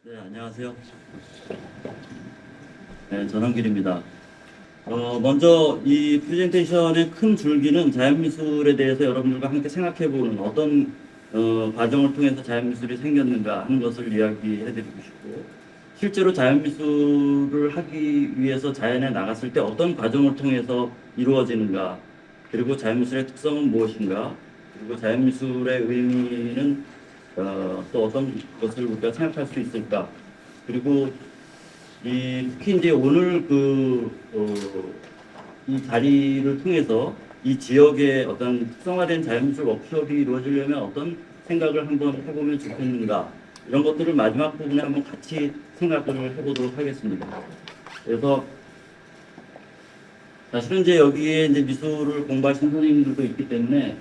네, 안녕하세요. 네, 전원길입니다. 먼저 이 프레젠테이션의 큰 줄기는 자연미술에 대해서 여러분들과 함께 생각해보는 어떤 과정을 통해서 자연미술이 생겼는가 하는 것을 이야기해드리고 싶고, 실제로 자연미술을 하기 위해서 자연에 나갔을 때 어떤 과정을 통해서 이루어지는가, 그리고 자연미술의 특성은 무엇인가, 그리고 자연미술의 의미는 또 어떤 것을 우리가 생각할 수 있을까, 그리고 특히 이제 오늘 이 자리를 통해서 이 지역의 어떤 특성화된 자연미술 워크숍이 이루어지려면 어떤 생각을 한번 해보면 좋겠는가, 이런 것들을 마지막 부분에 한번 같이 생각을 해보도록 하겠습니다. 그래서 사실은 이제 여기에 이제 미술을 공부하신 선생님들도 있기 때문에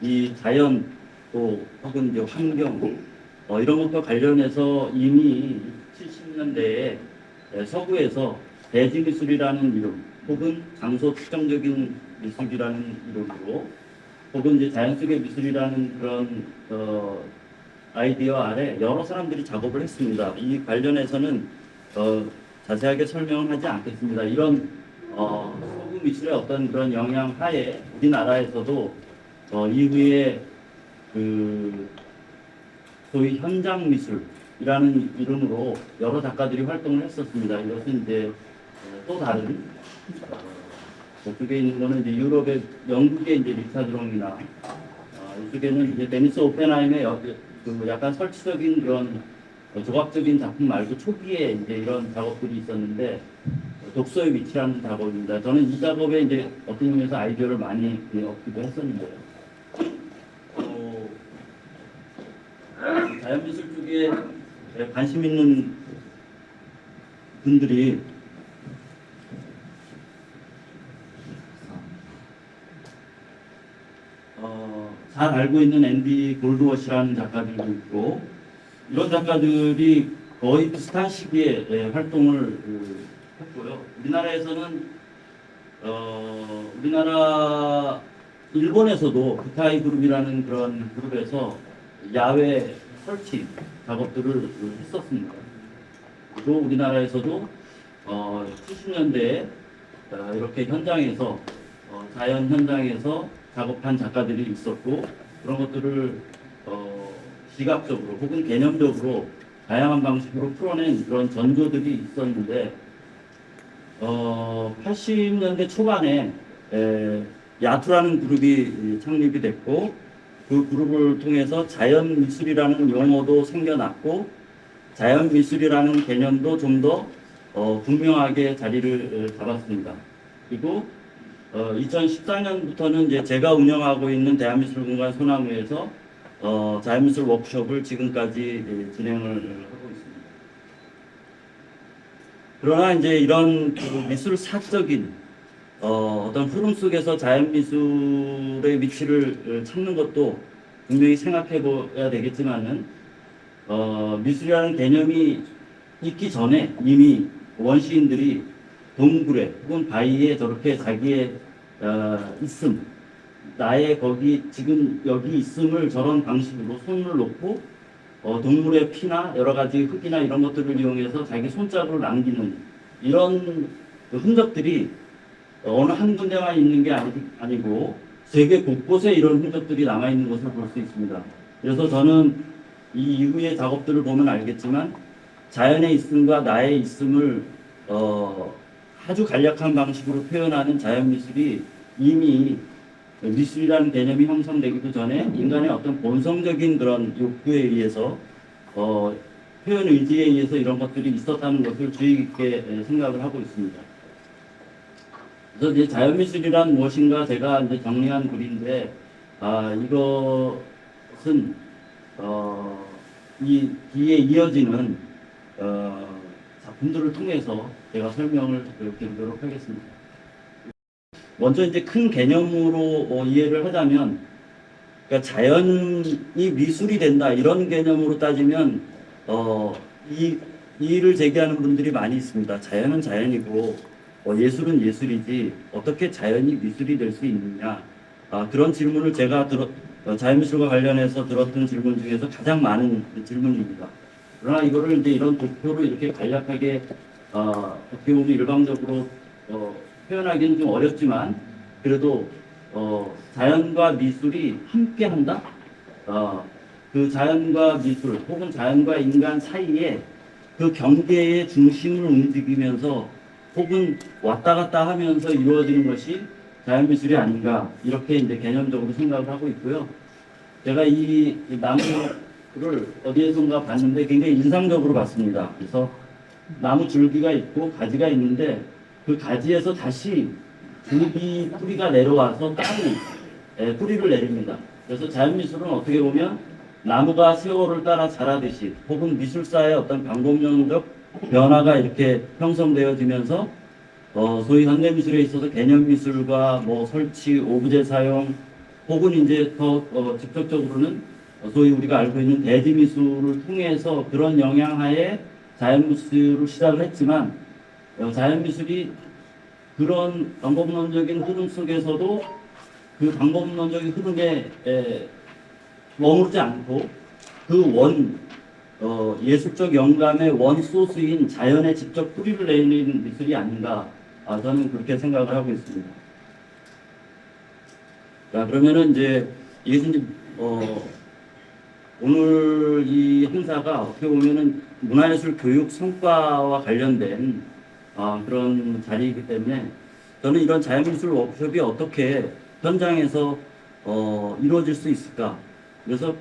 이 자연 또 혹은 이제 환경 이런 것과 관련해서 이미 70년대에 서구에서 대지미술이라는 이름 혹은 장소 특정적인 미술이라는 이름으로 혹은 이제 자연 속의 미술이라는 그런 아이디어 아래 여러 사람들이 작업을 했습니다. 이 관련해서는 자세하게 설명은 하지 않겠습니다. 이런 서구 미술의 어떤 그런 영향 하에 우리나라에서도 이후에 그 소위 현장 미술이라는 이름으로 여러 작가들이 활동을 했었습니다. 이것은 이제 또 다른 저쪽에 있는 거는 이제 유럽의 영국의 이제 리차드 롱이나 이쪽에는 이제 데니스 오펜하임의 그 약간 설치적인 그런 조각적인 작품 말고 초기에 이제 이런 작업들이 있었는데 독서의 위치라는 작업입니다. 저는 이 작업에 이제 어떤 의미에서 아이디어를 많이 얻기도 했었는데요. 자연미술 쪽에 관심 있는 분들이 잘 알고 있는 앤디 골드워시라는 작가들도 있고, 이런 작가들이 거의 비슷한 시기에 활동을 했고요. 우리나라에서는 일본에서도 부타이 그룹이라는 그런 그룹에서 야외 설치 작업들을 했었습니다. 그리고 우리나라에서도 70년대에 이렇게 현장에서 자연 현장에서 작업한 작가들이 있었고, 그런 것들을 시각적으로 혹은 개념적으로 다양한 방식으로 풀어낸 그런 전조들이 있었는데 80년대 초반에 야투라는 그룹이 창립이 됐고, 그 그룹을 통해서 자연미술이라는 용어도 생겨났고, 자연미술이라는 개념도 좀 더 분명하게 자리를 잡았습니다. 그리고 2014년부터는 이제 제가 운영하고 있는 대한미술공간 소나무에서 자연미술 워크숍을 지금까지 진행을 하고 있습니다. 그러나 이제 이런 미술 사적인 어떤 흐름 속에서 자연미술의 위치를 찾는 것도 분명히 생각해 봐야 되겠지만은 미술이라는 개념이 있기 전에 이미 원시인들이 동굴에 혹은 바위에 저렇게 자기의 있음, 나의 거기 지금 여기 있음을 저런 방식으로 손을 놓고 동물의 피나 여러 가지 흙이나 이런 것들을 이용해서 자기 손자국을 남기는 이런 그 흔적들이 어느 한 군데만 있는 게 아니고 세계 곳곳에 이런 흔적들이 남아 있는 것을 볼 수 있습니다. 그래서 저는 이 이후의 작업들을 보면 알겠지만 자연의 있음과 나의 있음을 아주 간략한 방식으로 표현하는 자연미술이 이미 미술이라는 개념이 형성되기도 전에 인간의 어떤 본성적인 그런 욕구에 의해서 표현 의지에 의해서 이런 것들이 있었다는 것을 주의 깊게 생각을 하고 있습니다. 그래서 이제 자연미술이란 무엇인가 제가 이제 정리한 글인데, 이것은 이 뒤에 이어지는 작품들을 통해서 제가 설명을 드리도록 하겠습니다. 먼저 이제 큰 개념으로 이해를 하자면, 그러니까 자연이 미술이 된다 이런 개념으로 따지면 이 이의를 제기하는 분들이 많이 있습니다. 자연은 자연이고 예술은 예술이지 어떻게 자연이 미술이 될 수 있느냐, 그런 질문을 제가 자연미술과 관련해서 들었던 질문 중에서 가장 많은 질문입니다. 그러나 이거를 이제 이런 도표로 이렇게 간략하게 어떻게 보면 일방적으로 표현하기는 좀 어렵지만 그래도 자연과 미술이 함께한다. 그 자연과 미술 혹은 자연과 인간 사이에 그 경계의 중심을 움직이면서 혹은 왔다 갔다 하면서 이루어지는 것이 자연미술이 아닌가 이렇게 이제 개념적으로 생각을 하고 있고요. 제가 이 나무를 어디에선가 봤는데 굉장히 인상적으로 봤습니다. 그래서 나무 줄기가 있고 가지가 있는데 그 가지에서 다시 줄기 뿌리가 내려와서 땅에 뿌리를 내립니다. 그래서 자연미술은 어떻게 보면 나무가 세월을 따라 자라듯이 혹은 미술사의 어떤 방법론적 변화가 이렇게 형성되어지면서 소위 현대미술에 있어서 개념미술과 뭐 설치, 오브제 사용 혹은 이제 더 직접적으로는 소위 우리가 알고 있는 대지미술을 통해서 그런 영향하에 자연미술을 시작을 했지만 자연미술이 그런 방법론적인 흐름 속에서도 그 방법론적인 흐름에 머무르지 않고 그 예술적 영감의 원 소스인 자연에 직접 뿌리를 내리는 미술이 아닌가 저는 그렇게 생각을 하고 있습니다. 자, 그러면은 이제 이게 오늘 이 행사가 어떻게 보면은 문화예술 교육 성과와 관련된 그런 자리이기 때문에 저는 이런 자연미술 워크숍이 어떻게 현장에서 이루어질 수 있을까? 그래서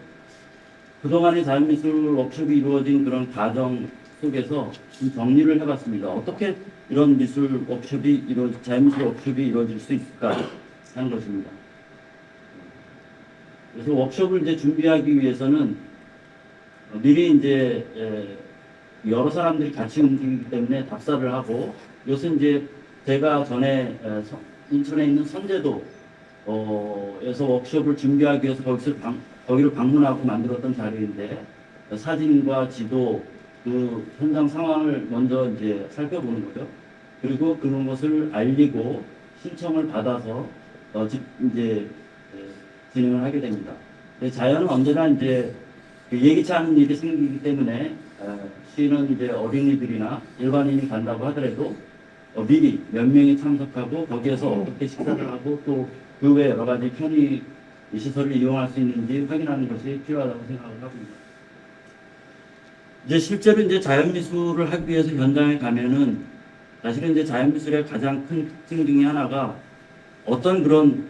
그동안의 자연미술 워크숍이 이루어진 그런 과정 속에서 좀 정리를 해봤습니다. 어떻게 이런 자연미술 워크숍이 이루어질 수 있을까 하는 것입니다. 그래서 워크숍을 이제 준비하기 위해서는 미리 이제 여러 사람들이 같이 움직이기 때문에 답사를 하고 이것은 이제 제가 전에 인천에 있는 선제도에서 워크숍을 준비하기 위해서 거기를 방문하고 만들었던 자리인데 사진과 지도 그 현장 상황을 먼저 이제 살펴보는 거죠. 그리고 그런 것을 알리고 신청을 받아서 이제 진행을 하게 됩니다. 자연은 언제나 이제 예기치 않은 일이 생기기 때문에 시는 이제 어린이들이나 일반인이 간다고 하더라도 미리 몇 명이 참석하고 거기에서 어떻게 식사를 하고 또 그 외 여러 가지 편의 시설을 이용할 수 있는지 확인하는 것이 필요하다고 생각을 합니다. 이제 실제로 이제 자연미술을 하기 위해서 현장에 가면은 사실은 이제 자연미술의 가장 큰 특징 중에 하나가 어떤 그런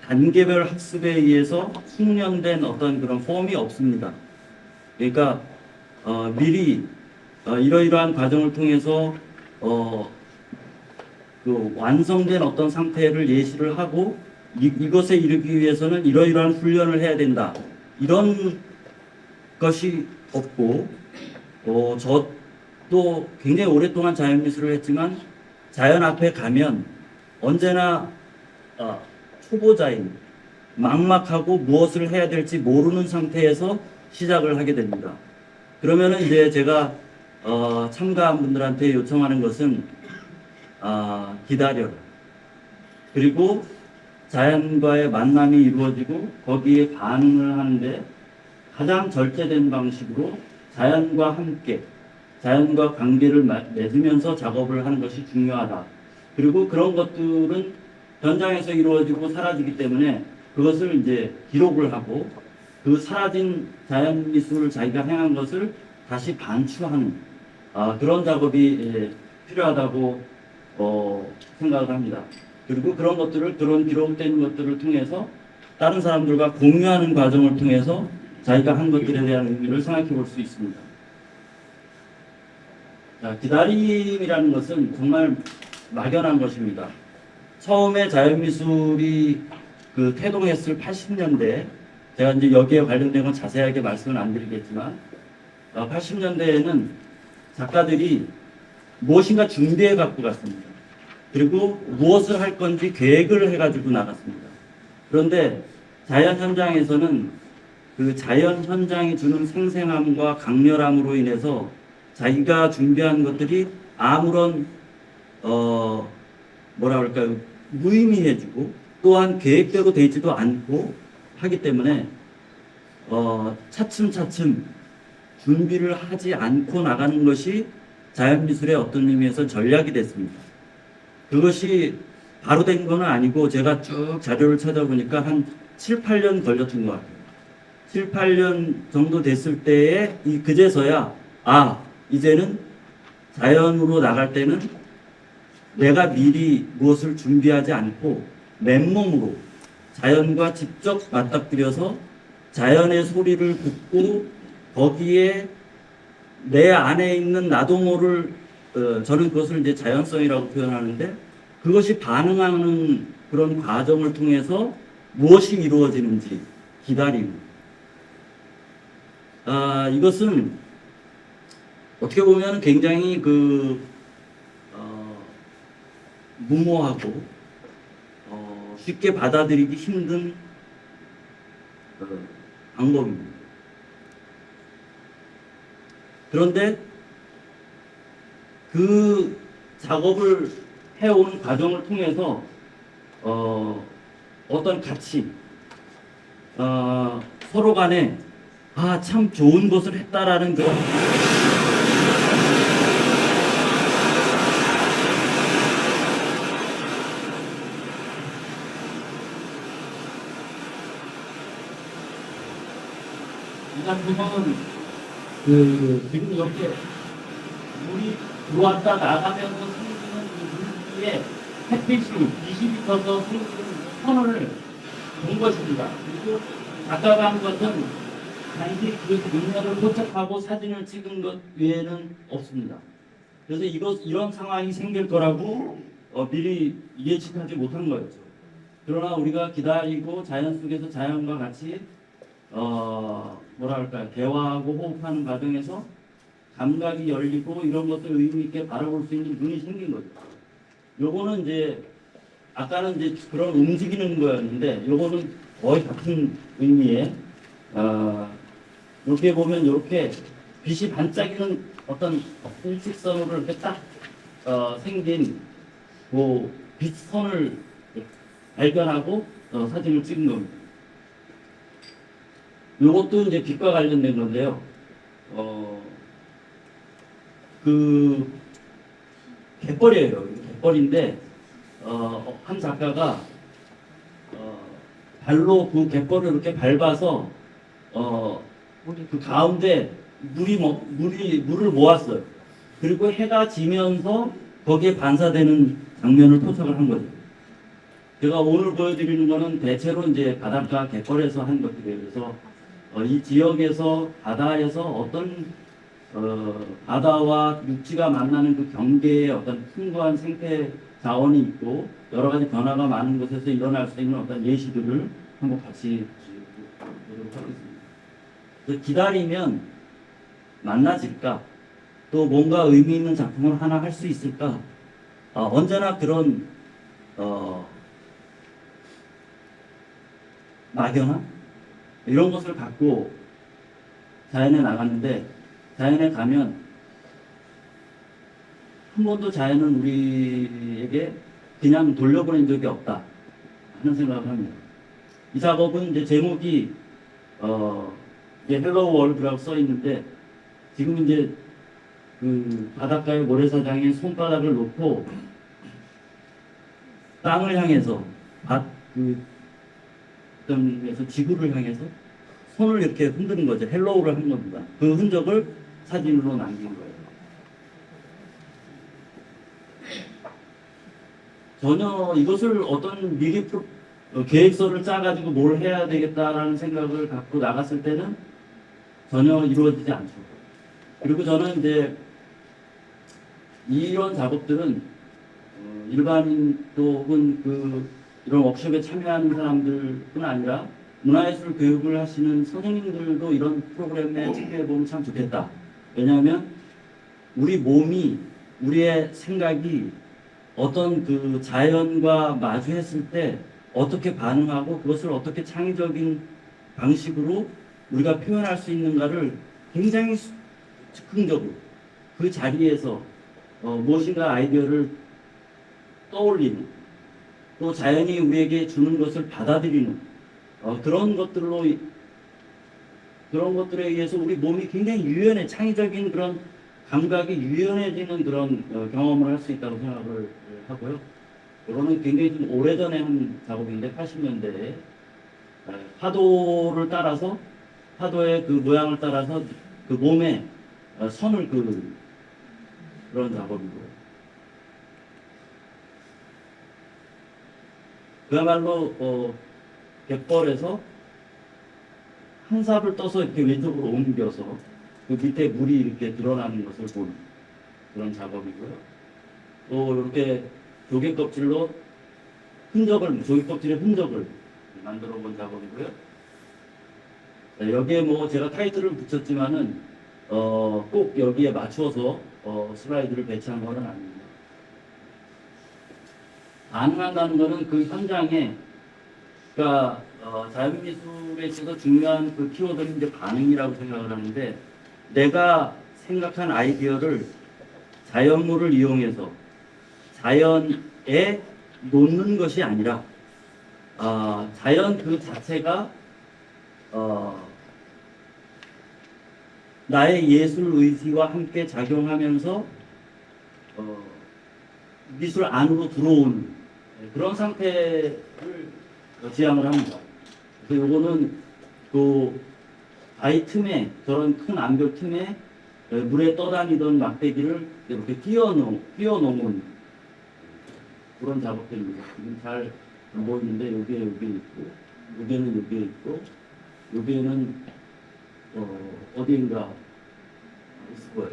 단계별 학습에 의해서 숙련된 어떤 그런 폼이 없습니다. 그러니까 미리 이러이러한 과정을 통해서 그 완성된 어떤 상태를 예시를 하고 이것에 이르기 위해서는 이러이러한 훈련을 해야 된다. 이런 것이 없고 저도 굉장히 오랫동안 자연미술을 했지만 자연 앞에 가면 언제나 초보자인 막막하고 무엇을 해야 될지 모르는 상태에서 시작을 하게 됩니다. 그러면은 이제 제가 참가한 분들한테 요청하는 것은 기다려라. 그리고 자연과의 만남이 이루어지고 거기에 반응을 하는데 가장 절제된 방식으로 자연과 함께 자연과 관계를 맺으면서 작업을 하는 것이 중요하다. 그리고 그런 것들은 현장에서 이루어지고 사라지기 때문에 그것을 이제 기록을 하고 그 사라진 자연 미술을 자기가 행한 것을 다시 반추하는 그런 작업이 필요하다고 생각을 합니다. 그리고 그런 기록된 것들을 통해서 다른 사람들과 공유하는 과정을 통해서 자기가 한 것들에 대한 의미를 생각해 볼 수 있습니다. 자, 기다림이라는 것은 정말 막연한 것입니다. 처음에 자연미술이 태동했을 80년대, 제가 이제 여기에 관련된 건 자세하게 말씀을 안 드리겠지만, 80년대에는 작가들이 무엇인가 준비해 갖고 갔습니다. 그리고 무엇을 할 건지 계획을 해가지고 나갔습니다. 그런데 자연 현장에서는 그 자연 현장이 주는 생생함과 강렬함으로 인해서 자기가 준비한 것들이 아무런 무의미해지고 또한 계획대로 되지도 않고 하기 때문에 차츰차츰 준비를 하지 않고 나가는 것이 자연미술의 어떤 의미에서 전략이 됐습니다. 그것이 바로 된 건 아니고 제가 쭉 자료를 찾아보니까 한 7, 8년 걸렸던 것 같아요. 7, 8년 정도 됐을 때에 그제서야 이제는 자연으로 나갈 때는 내가 미리 무엇을 준비하지 않고 맨몸으로 자연과 직접 맞닥뜨려서 자연의 소리를 듣고 거기에 내 안에 있는 나도 모를 저는 그것을 이제 자연성이라고 표현하는데 그것이 반응하는 그런 과정을 통해서 무엇이 이루어지는지 기다림. 이것은 어떻게 보면 굉장히 무모하고 쉽게 받아들이기 힘든 방법입니다. 그런데 그 작업을 해온 과정을 통해서 어떤 가치, 서로 간에 참 좋은 것을 했다라는 그런 일단 그거는 지금 이렇게 물이 들어왔다 나가면서 생기는 이 물 위에 햇빛이 빛이 비쳐서 생기는 선을 본 것입니다. 그리고 작가가 한 것은 단지 그 장면을 포착하고 사진을 찍은 것 외에는 없습니다. 그래서 이런 상황이 생길 거라고 미리 예측하지 못한 거였죠. 그러나 우리가 기다리고 자연 속에서 자연과 같이 대화하고 호흡하는 과정에서 감각이 열리고 이런 것을 의미 있게 바라볼 수 있는 눈이 생긴 거죠. 요거는 이제 아까는 이제 그런 움직이는 거였는데 요거는 거의 같은 의미의 이렇게 보면 이렇게 빛이 반짝이는 어떤 일직선으로 이렇게 딱 생긴 그 빛선을 발견하고 사진을 찍은 겁니다. 이것도 이제 빛과 관련된 건데요. 갯벌이에요. 갯벌인데 한 작가가 발로 그 갯벌을 이렇게 밟아서 그 가운데 물을 모았어요. 그리고 해가 지면서 거기에 반사되는 장면을 포착을 한 거죠. 제가 오늘 보여드리는 거는 대체로 이제 바닷가 갯벌에서 한 것들이에요. 그래서 이 지역에서 바다에서 어떤 바다와 육지가 만나는 그 경계에 어떤 풍부한 생태 자원이 있고 여러 가지 변화가 많은 곳에서 일어날 수 있는 어떤 예시들을 한번 같이 보도록 하겠습니다. 그래서 기다리면 만나질까? 또 뭔가 의미 있는 작품을 하나 할 수 있을까? 언제나 그런 막연함? 이런 것을 갖고 자연에 나갔는데 자연에 가면 한 번도 자연은 우리에게 그냥 돌려보낸 적이 없다 하는 생각을 합니다. 이 작업은 이제 제목이 이제 헬로우 월드라고 써 있는데 지금 이제 그 바닷가의 모래사장에 손바닥을 놓고 땅을 향해서 에서 지구를 향해서 손을 이렇게 흔드는 거죠. 헬로우를 한 겁니다. 그 흔적을 사진으로 남긴 거예요. 전혀 이것을 어떤 미리 계획서를 짜가지고 뭘 해야 되겠다라는 생각을 갖고 나갔을 때는 전혀 이루어지지 않죠. 그리고 저는 이제 이런 작업들은 일반인 또 혹은 이런 워크숍에 참여하는 사람들뿐 아니라 문화예술 교육을 하시는 선생님들도 이런 프로그램에 참여해보면 참 좋겠다. 왜냐하면 우리 몸이, 우리의 생각이 어떤 그 자연과 마주했을 때 어떻게 반응하고 그것을 어떻게 창의적인 방식으로 우리가 표현할 수 있는가를 굉장히 즉흥적으로 그 자리에서 무엇인가 아이디어를 떠올리는 또 자연이 우리에게 주는 것을 받아들이는 그런 것들로 그런 것들에 의해서 우리 몸이 굉장히 창의적인 그런 감각이 유연해지는 그런 경험을 할 수 있다고 생각을 하고요. 이거는 굉장히 좀 오래전에 한 작업인데 80년대에 파도의 그 모양을 따라서 그 몸에 선을 그런 작업이고, 그야말로 갯벌에서 한 삽을 떠서 이렇게 왼쪽으로 옮겨서 그 밑에 물이 이렇게 드러나는 것을 본 그런 작업이고요. 또 이렇게 조개 껍질의 흔적을 만들어 본 작업이고요. 여기에 뭐 제가 타이틀을 붙였지만은 꼭 여기에 맞춰서 슬라이드를 배치한 것은 아닙니다. 가능한다는 것은 그 현장에, 그러니까 자연미술에 있어서 중요한 그 키워드는 이제 반응이라고 생각을 하는데, 내가 생각한 아이디어를 자연물을 이용해서 자연에 놓는 것이 아니라 자연 그 자체가 나의 예술 의지와 함께 작용하면서 미술 안으로 들어오는 그런 상태를 지향을 합니다. 그래서 요거는 그 바위 틈에, 저런 큰 암벽 틈에 물에 떠다니던 막대기를 이렇게 띄워놓은 그런 작업들입니다. 지금 잘 안 보이는데 여기에 있고, 여기에는 여기에 있고, 여기에는 어디인가 있을 거예요.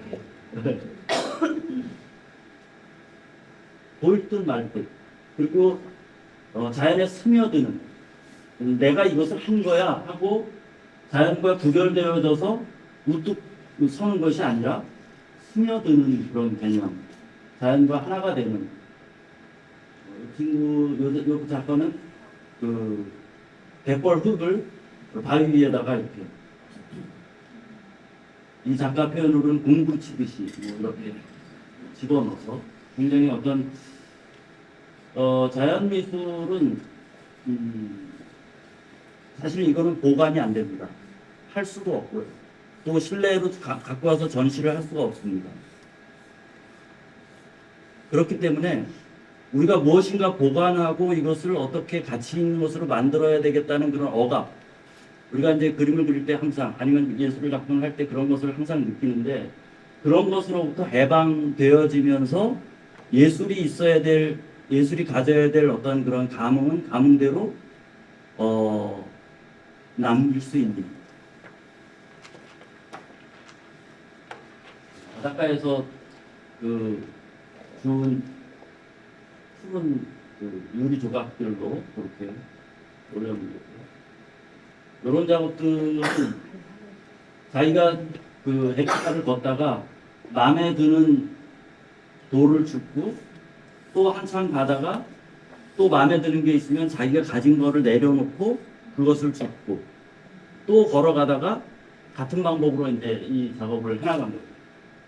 보일 듯 말 듯. 그리고 자연에 스며드는, 내가 이것을 한 거야 하고 자연과 구별되어져서 우뚝 서는 것이 아니라 스며드는 그런 개념, 자연과 하나가 되는. 요 작가는 그 갯벌 흙을 바위 위에다가 이렇게, 이 작가 표현으로는 공구 치듯이 뭐 이렇게 집어넣어서 굉장히 어떤 자연 미술은 사실 이거는 보관이 안 됩니다. 할 수도 없고요. 또 실내로 갖고 와서 전시를 할 수가 없습니다. 그렇기 때문에 우리가 무엇인가 보관하고 이것을 어떻게 가치 있는 것으로 만들어야 되겠다는 그런 억압, 우리가 이제 그림을 그릴 때 항상, 아니면 예술을 작품을 할 때 그런 것을 항상 느끼는데, 그런 것으로부터 해방되어지면서 예술이 가져야 될 어떤 그런 감흥은 감흥대로 남길 수 있는, 바닷가에서 그 푸른 그 유리 조각들로 그렇게 올려놓고, 이런 작업들은 자기가 그 헥타를 걷다가 마음에 드는 돌을 줍고, 또 한참 가다가 또 마음에 드는 게 있으면 자기가 가진 거를 내려놓고 그것을 줍고, 또 걸어가다가 같은 방법으로 이제 이 작업을 해나간 거예요.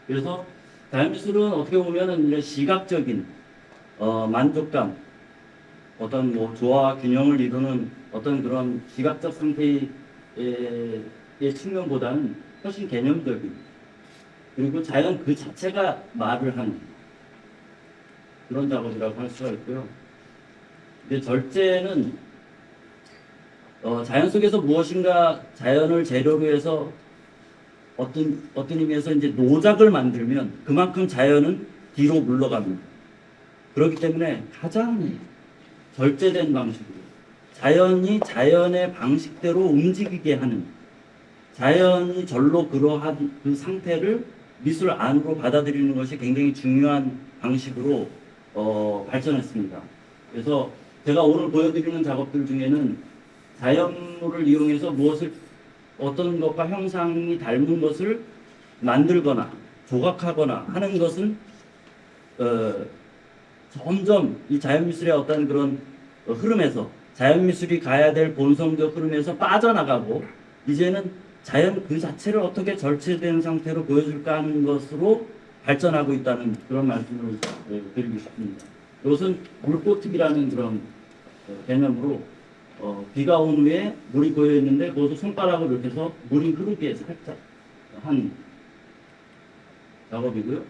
그래서 자연미술은 어떻게 보면은 이런 시각적인 만족감, 어떤 뭐 조화와 균형을 이루는 어떤 그런 시각적 상태의 측면보다는 훨씬 개념적인, 그리고 자연 그 자체가 말을 하는 그런 작업이라고 할 수가 있고요. 근데 절제는 자연 속에서 무엇인가 자연을 재료로 해서 어떤 의미에서 이제 노작을 만들면 그만큼 자연은 뒤로 물러갑니다. 그렇기 때문에 가장 절제된 방식으로 자연이 자연의 방식대로 움직이게 하는, 자연이 절로 그러한 그 상태를 미술 안으로 받아들이는 것이 굉장히 중요한 방식으로 발전했습니다. 그래서 제가 오늘 보여드리는 작업들 중에는 자연물을 이용해서 어떤 것과 형상이 닮은 것을 만들거나 조각하거나 하는 것은 점점 이 자연미술의 어떤 그런 흐름에서, 자연미술이 가야 될 본성적 흐름에서 빠져나가고, 이제는 자연 그 자체를 어떻게 절제된 상태로 보여줄까 하는 것으로 발전하고 있다는 그런 말씀을 드리고 싶습니다. 이것은 물꽃특이라는 그런 개념으로 비가 온 후에 물이 고여 있는데 그것도 손가락으로 이렇게 해서 물이 흐르게 살짝 한 작업이고요.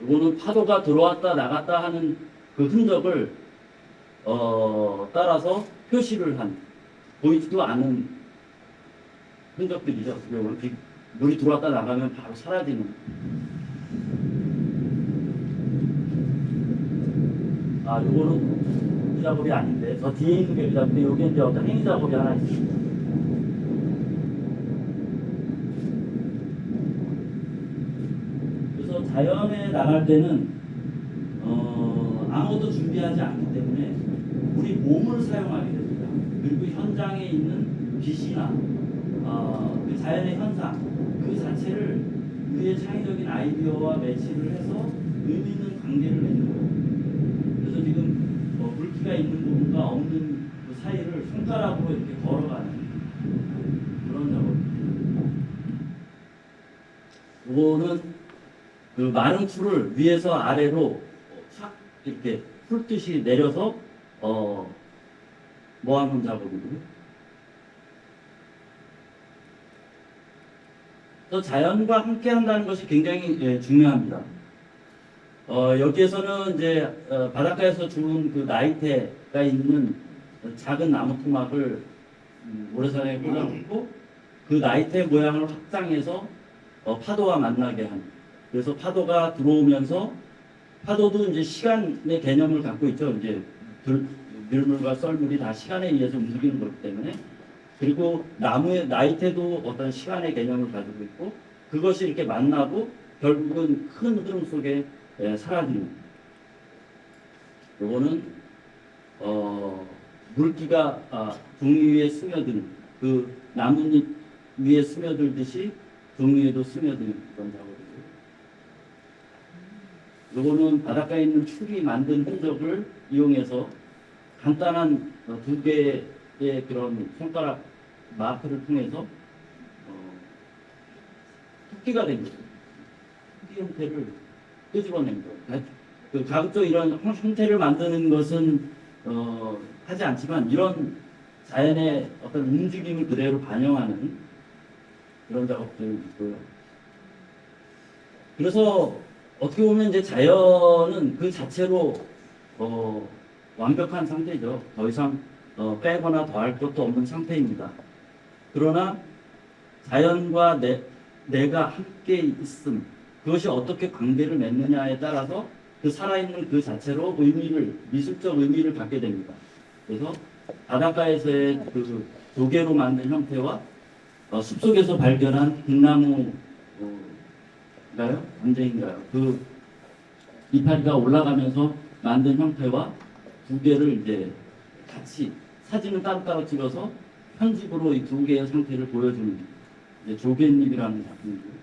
이거는 파도가 들어왔다 나갔다 하는 그 흔적을 따라서 표시를 한 보이지도 않은 흔적들이죠. 물이 들어왔다 나가면 바로 사라지는. 요거는 이 작업이 아닌데 저 뒤에 있는 게 이 작업인데 여기 이제 어떤 행위 작업이 하나 있습니다. 그래서 자연에 나갈 때는 아무것도 준비하지 않기 때문에 우리 몸을 사용하게 됩니다. 그리고 현장에 있는 빛이나 그 자연의 현상 그 자체를 우리의 창의적인 아이디어와 매치를 해서 의미 있는 관계를 맺는 거예요. 그래서 지금 물기가 있는 부분과 없는 그 사이를 손가락으로 이렇게 걸어가는 그런 작업입니다. 이거는 그 마른 풀을 위에서 아래로 싹 이렇게 풀듯이 내려서 모아놓은 작업이고요. 또 자연과 함께 한다는 것이 굉장히 중요합니다. 여기에서는 이제 바닷가에서 주운 그 나이테가 있는 작은 나무 토막을 모래사장에 꽂아놓고 그 나이테 모양을 확장해서 파도와 만나게 한. 그래서 파도가 들어오면서 파도도 이제 시간의 개념을 갖고 있죠. 이제 밀물과 썰물이 다 시간에 의해서 움직이는 거기 때문에. 그리고 나무의 나이테도 어떤 시간의 개념을 가지고 있고 그것이 이렇게 만나고 결국은 큰 흐름 속에 사라지는. 요거는 물기가 종이 위에 스며드는 그 나뭇잎 위에 스며들듯이 종이 위에도 스며드는 그런 작업이고요. 요거는 바닷가에 있는 풀이 만든 흔적을 이용해서 간단한 두 개의 그런 손가락 마크를 통해서 토끼가 된 거죠. 토끼 형태를 끄집어낸 거예요. 그 가급적 이런 형태를 만드는 것은 하지 않지만 이런 자연의 어떤 움직임을 그대로 반영하는 그런 작업들이 있고요. 그래서 어떻게 보면 이제 자연은 그 자체로 완벽한 상태죠. 더 이상 빼거나 더할 것도 없는 상태입니다. 그러나 자연과 내가 함께 있음, 그것이 어떻게 관계를 맺느냐에 따라서 그 살아있는 그 자체로 미술적 의미를 갖게 됩니다. 그래서 바닷가에서의 그 조개로 만든 형태와 숲속에서 발견한 빙나무인가요? 언제인가요? 그 이파리가 올라가면서 만든 형태와 두 개를 이제 같이 사진을 따로따로 찍어서 편집으로 이 두 개의 상태를 보여주는 조갯잎이라는 작품이고,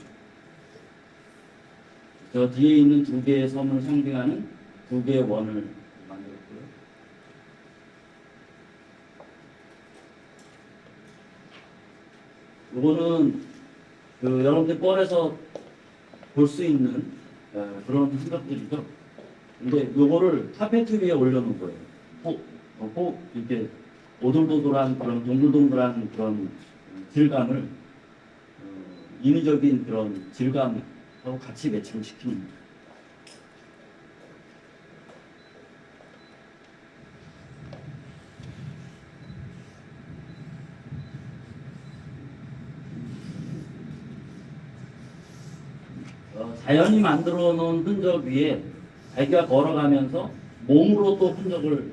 저 뒤에 있는 두 개의 섬을 상징하는 두 개의 원을 만들었고요. 이거는 여러분들 뻘에서 볼 수 있는 그런 흔적들이죠. 근데 요거를 카페트 위에 올려놓은 거예요. 꼭 이렇게 오돌도돌한 그런 동글동글한 그런 질감을 인위적인 그런 질감하고 같이 매칭을 시키는 거예요. 자연이 만들어 놓은 흔적 위에 자기가 걸어가면서 몸으로 또 흔적을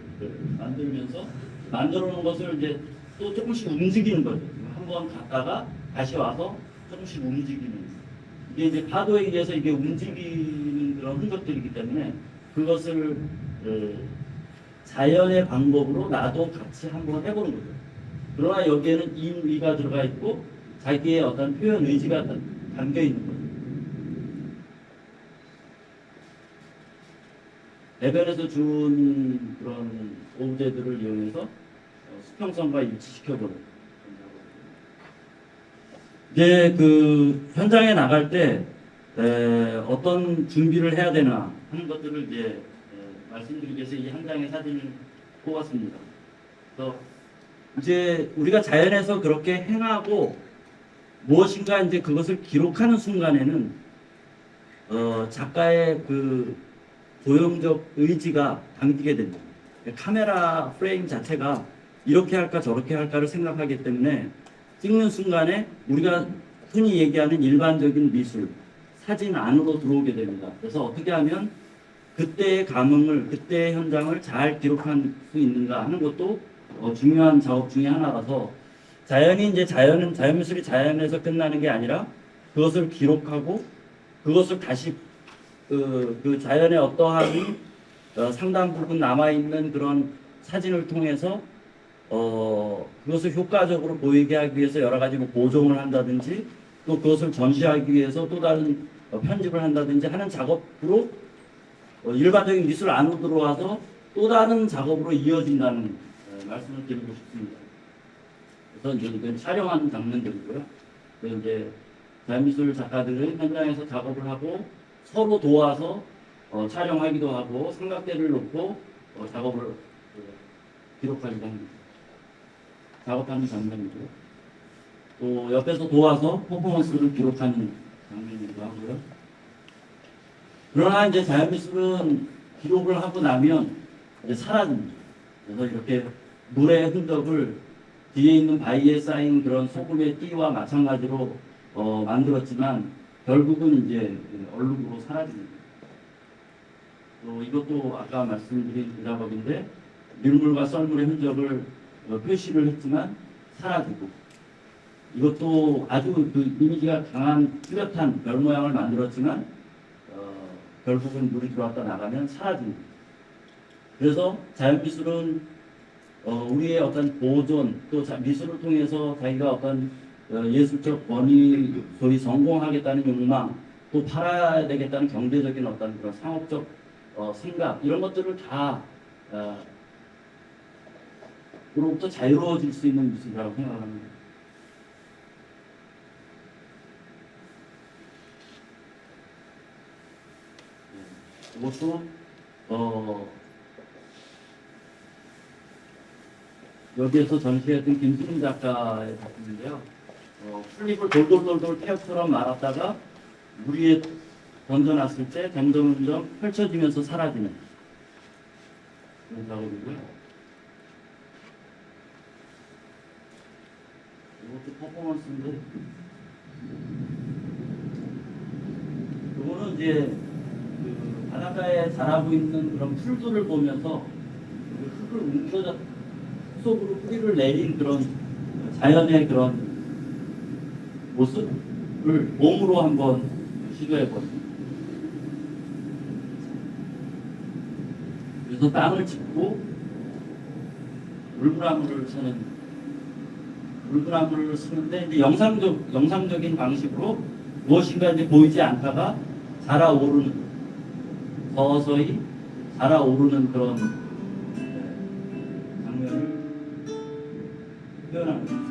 만들면서 만들어 놓은 것을 이제 또 조금씩 움직이는 거죠. 한번 갔다가 다시 와서 조금씩 움직이는. 이게 이제 파도에 의해서 이게 움직이는 그런 흔적들이기 때문에 그것을 자연의 방법으로 나도 같이 한번 해보는 거죠. 그러나 여기에는 임의가 들어가 있고 자기의 어떤 표현 의지가 담겨 있는 거죠. 해변에서 준 그런 오브제들을 이용해서 수평선과 일치시켜보는. 이제 그 현장에 나갈 때 어떤 준비를 해야 되나 하는 것들을 이제 말씀드리기 위해서 이 한 장의 사진을 뽑았습니다. 그래서 이제 우리가 자연에서 그렇게 행하고 무엇인가 이제 그것을 기록하는 순간에는 작가의 그 도용적 의지가 담기게 됩니다. 카메라 프레임 자체가 이렇게 할까 저렇게 할까를 생각하기 때문에 찍는 순간에 우리가 흔히 얘기하는 일반적인 미술, 사진 안으로 들어오게 됩니다. 그래서 어떻게 하면 그때의 감흥을, 그때의 현장을 잘 기록할 수 있는가 하는 것도 중요한 작업 중에 하나라서 자연이 이제 자연미술이 자연에서 끝나는 게 아니라 그것을 기록하고 그것을 다시 그 자연의 어떠한 상당 부분 남아있는 그런 사진을 통해서 그것을 효과적으로 보이게 하기 위해서 여러 가지 뭐 보정을 한다든지 또 그것을 전시하기 위해서 또 다른 편집을 한다든지 하는 작업으로 일반적인 미술 안으로 들어와서 또 다른 작업으로 이어진다는 말씀을 드리고 싶습니다. 그래서 이제 이건 촬영하는 장면들이고요. 이제 자연미술 작가들은 현장에서 작업을 하고 서로 도와서 촬영하기도 하고 삼각대를 놓고 작업을 기록하기도 합니다. 작업하는 장면이고요. 또 옆에서 도와서 퍼포먼스를 기록하는 장면이기도 하고요. 그러나 이제 자연미술은 기록을 하고 나면 이제 사라집니다. 그래서 이렇게 물의 흔적을 뒤에 있는 바위에 쌓인 그런 소금의 띠와 마찬가지로 만들었지만 결국은 이제 얼룩으로 사라집니다. 또 이것도 아까 말씀드린 그 작업인데 밀물과 썰물의 흔적을 표시를 했지만 사라지고 이것도 아주 그 이미지가 강한 뚜렷한 별 모양을 만들었지만 결국은 물이 들어왔다 나가면 사라집니다. 그래서 자연미술은 우리의 어떤 보존 또 미술을 통해서 자기가 어떤 예술적 권위 소위 성공하겠다는 욕망 또 팔아야 되겠다는 경제적인 어떤 그런 상업적 생각 이런 것들을 다 그로부터 자유로워질 수 있는 미술이라고 생각합니다. 이것도 여기에서 전시했던 김수민 작가의 작품인데요. 풀잎을 돌돌돌돌 태엽처럼 말았다가 물 위에 던져놨을 때 점점 펼쳐지면서 사라지는 그런 작업이고요. 이것도 퍼포먼스인데 이거는 이제 그 바닷가에 자라고 있는 그런 풀들을 보면서 그 흙을 뭉쳐져 속으로 뿌리를 내린 그런 자연의 그런 모습을 몸으로 한번 시도해봤습니다. 그래서 땅을 짚고 물구나무를 쓰는데 이제 영상적인 방식으로 무엇인가 이제 보이지 않다가 자라오르는 서서히 자라오르는 그런 장면을 표현합니다.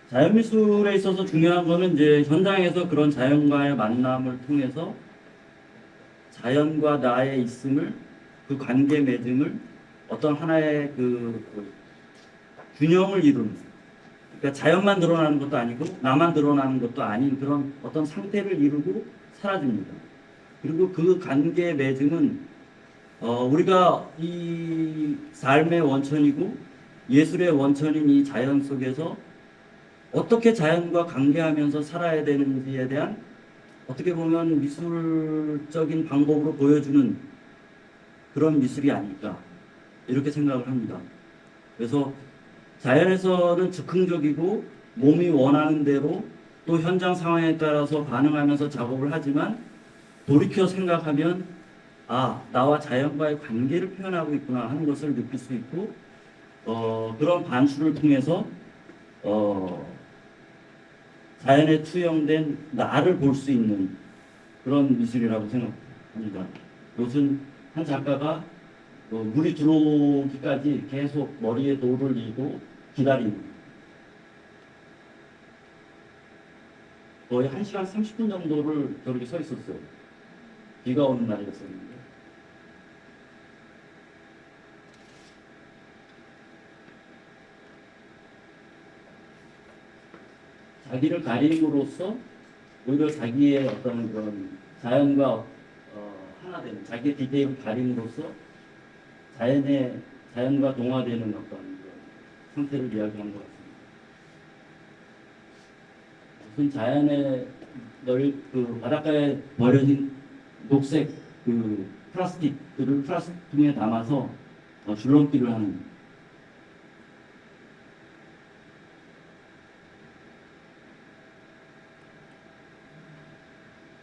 자연미술에 있어서 중요한 것은 이제 현장에서 그런 자연과의 만남을 통해서 자연과 나의 있음을 그 관계 맺음을 어떤 하나의 그 균형을 이루는 그러니까 자연만 드러나는 것도 아니고 나만 드러나는 것도 아닌 그런 어떤 상태를 이루고 사라집니다. 그리고 그 관계 맺음은 우리가 이 삶의 원천이고 예술의 원천인 이 자연 속에서 어떻게 자연과 관계하면서 살아야 되는지에 대한 어떻게 보면 미술적인 방법으로 보여주는 그런 미술이 아닐까 이렇게 생각을 합니다. 그래서 자연에서는 즉흥적이고 몸이 원하는 대로 또 현장 상황에 따라서 반응하면서 작업을 하지만 돌이켜 생각하면 나와 자연과의 관계를 표현하고 있구나 하는 것을 느낄 수 있고 그런 반수를 통해서 자연에 투영된 나를 볼 수 있는 그런 미술이라고 생각합니다. 이것은 한 작가가 물이 들어오기까지 계속 머리에 돌을 이고 기다리는 거의 1시간 30분 정도를 저렇게 서 있었어요. 비가 오는 날이었었는데. 자기를 가림으로써 오히려 자기의 어떤 그런 자연과 하나 되는 자기의 디테일을 가림으로써 자연과 동화되는 어떤 그런 상태를 이야기한 것 같습니다. 무슨 자연의 그 바닷가에 버려진 녹색 그 플라스틱들을 플라스틱통에 담아서 줄넘기를 하는.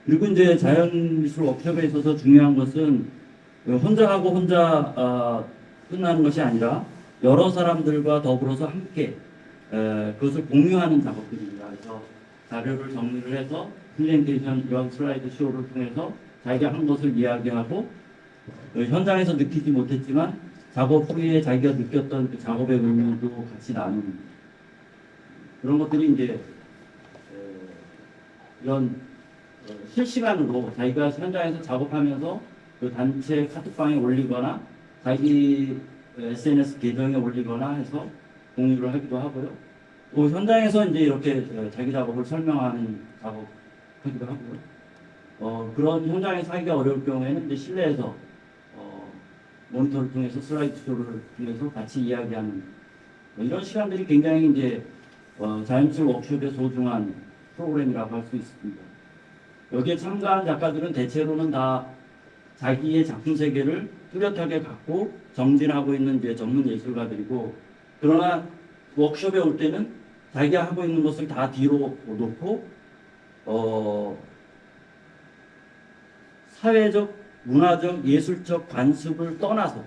그리고 이제 자연미술 워크숍에 있어서 중요한 것은 혼자 하고 혼자 끝나는 것이 아니라 여러 사람들과 더불어서 함께 그것을 공유하는 작업들입니다. 그래서 자료를 정리를 해서 프레젠테이션, 이런 슬라이드 쇼를 통해서 자기가 한 것을 이야기하고 현장에서 느끼지 못했지만 작업 후에 자기가 느꼈던 그 작업의 의미도 같이 나누는 그런 것들이 이제 이런 실시간으로 자기가 현장에서 작업하면서 그 단체 카톡방에 올리거나 자기 SNS 계정에 올리거나 해서 공유를 하기도 하고요. 또 현장에서 이제 이렇게 자기 작업을 설명하는 작업하기도 하고요. 그런 현장에서 하기가 어려울 경우에는 이제 실내에서 모니터를 통해서 슬라이드 쇼를 통해서 같이 이야기하는 이런 시간들이 굉장히 이제 자연미술 워크숍의 소중한 프로그램이라고 할 수 있습니다. 여기에 참가한 작가들은 대체로는 다 자기의 작품 세계를 뚜렷하게 갖고 정진하고 있는 이제 전문 예술가들이고, 그러나 워크숍에 올 때는 자기가 하고 있는 것을 다 뒤로 놓고 사회적, 문화적, 예술적 관습을 떠나서,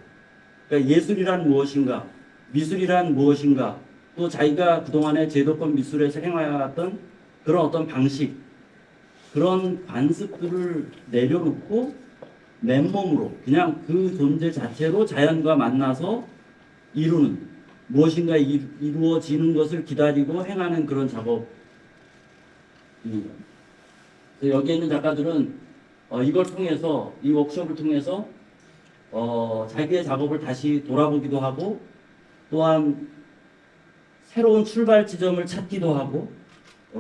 그러니까 예술이란 무엇인가, 미술이란 무엇인가, 또 자기가 그동안에 제도권 미술에서 행해왔던 그런 어떤 방식, 그런 관습들을 내려놓고 맨몸으로 그냥 그 존재 자체로 자연과 만나서 이루는, 무엇인가 이루어지는 것을 기다리고 행하는 그런 작업입니다. 여기에 있는 작가들은 이걸 통해서, 이 워크숍을 통해서 자기의 작업을 다시 돌아보기도 하고, 또한 새로운 출발 지점을 찾기도 하고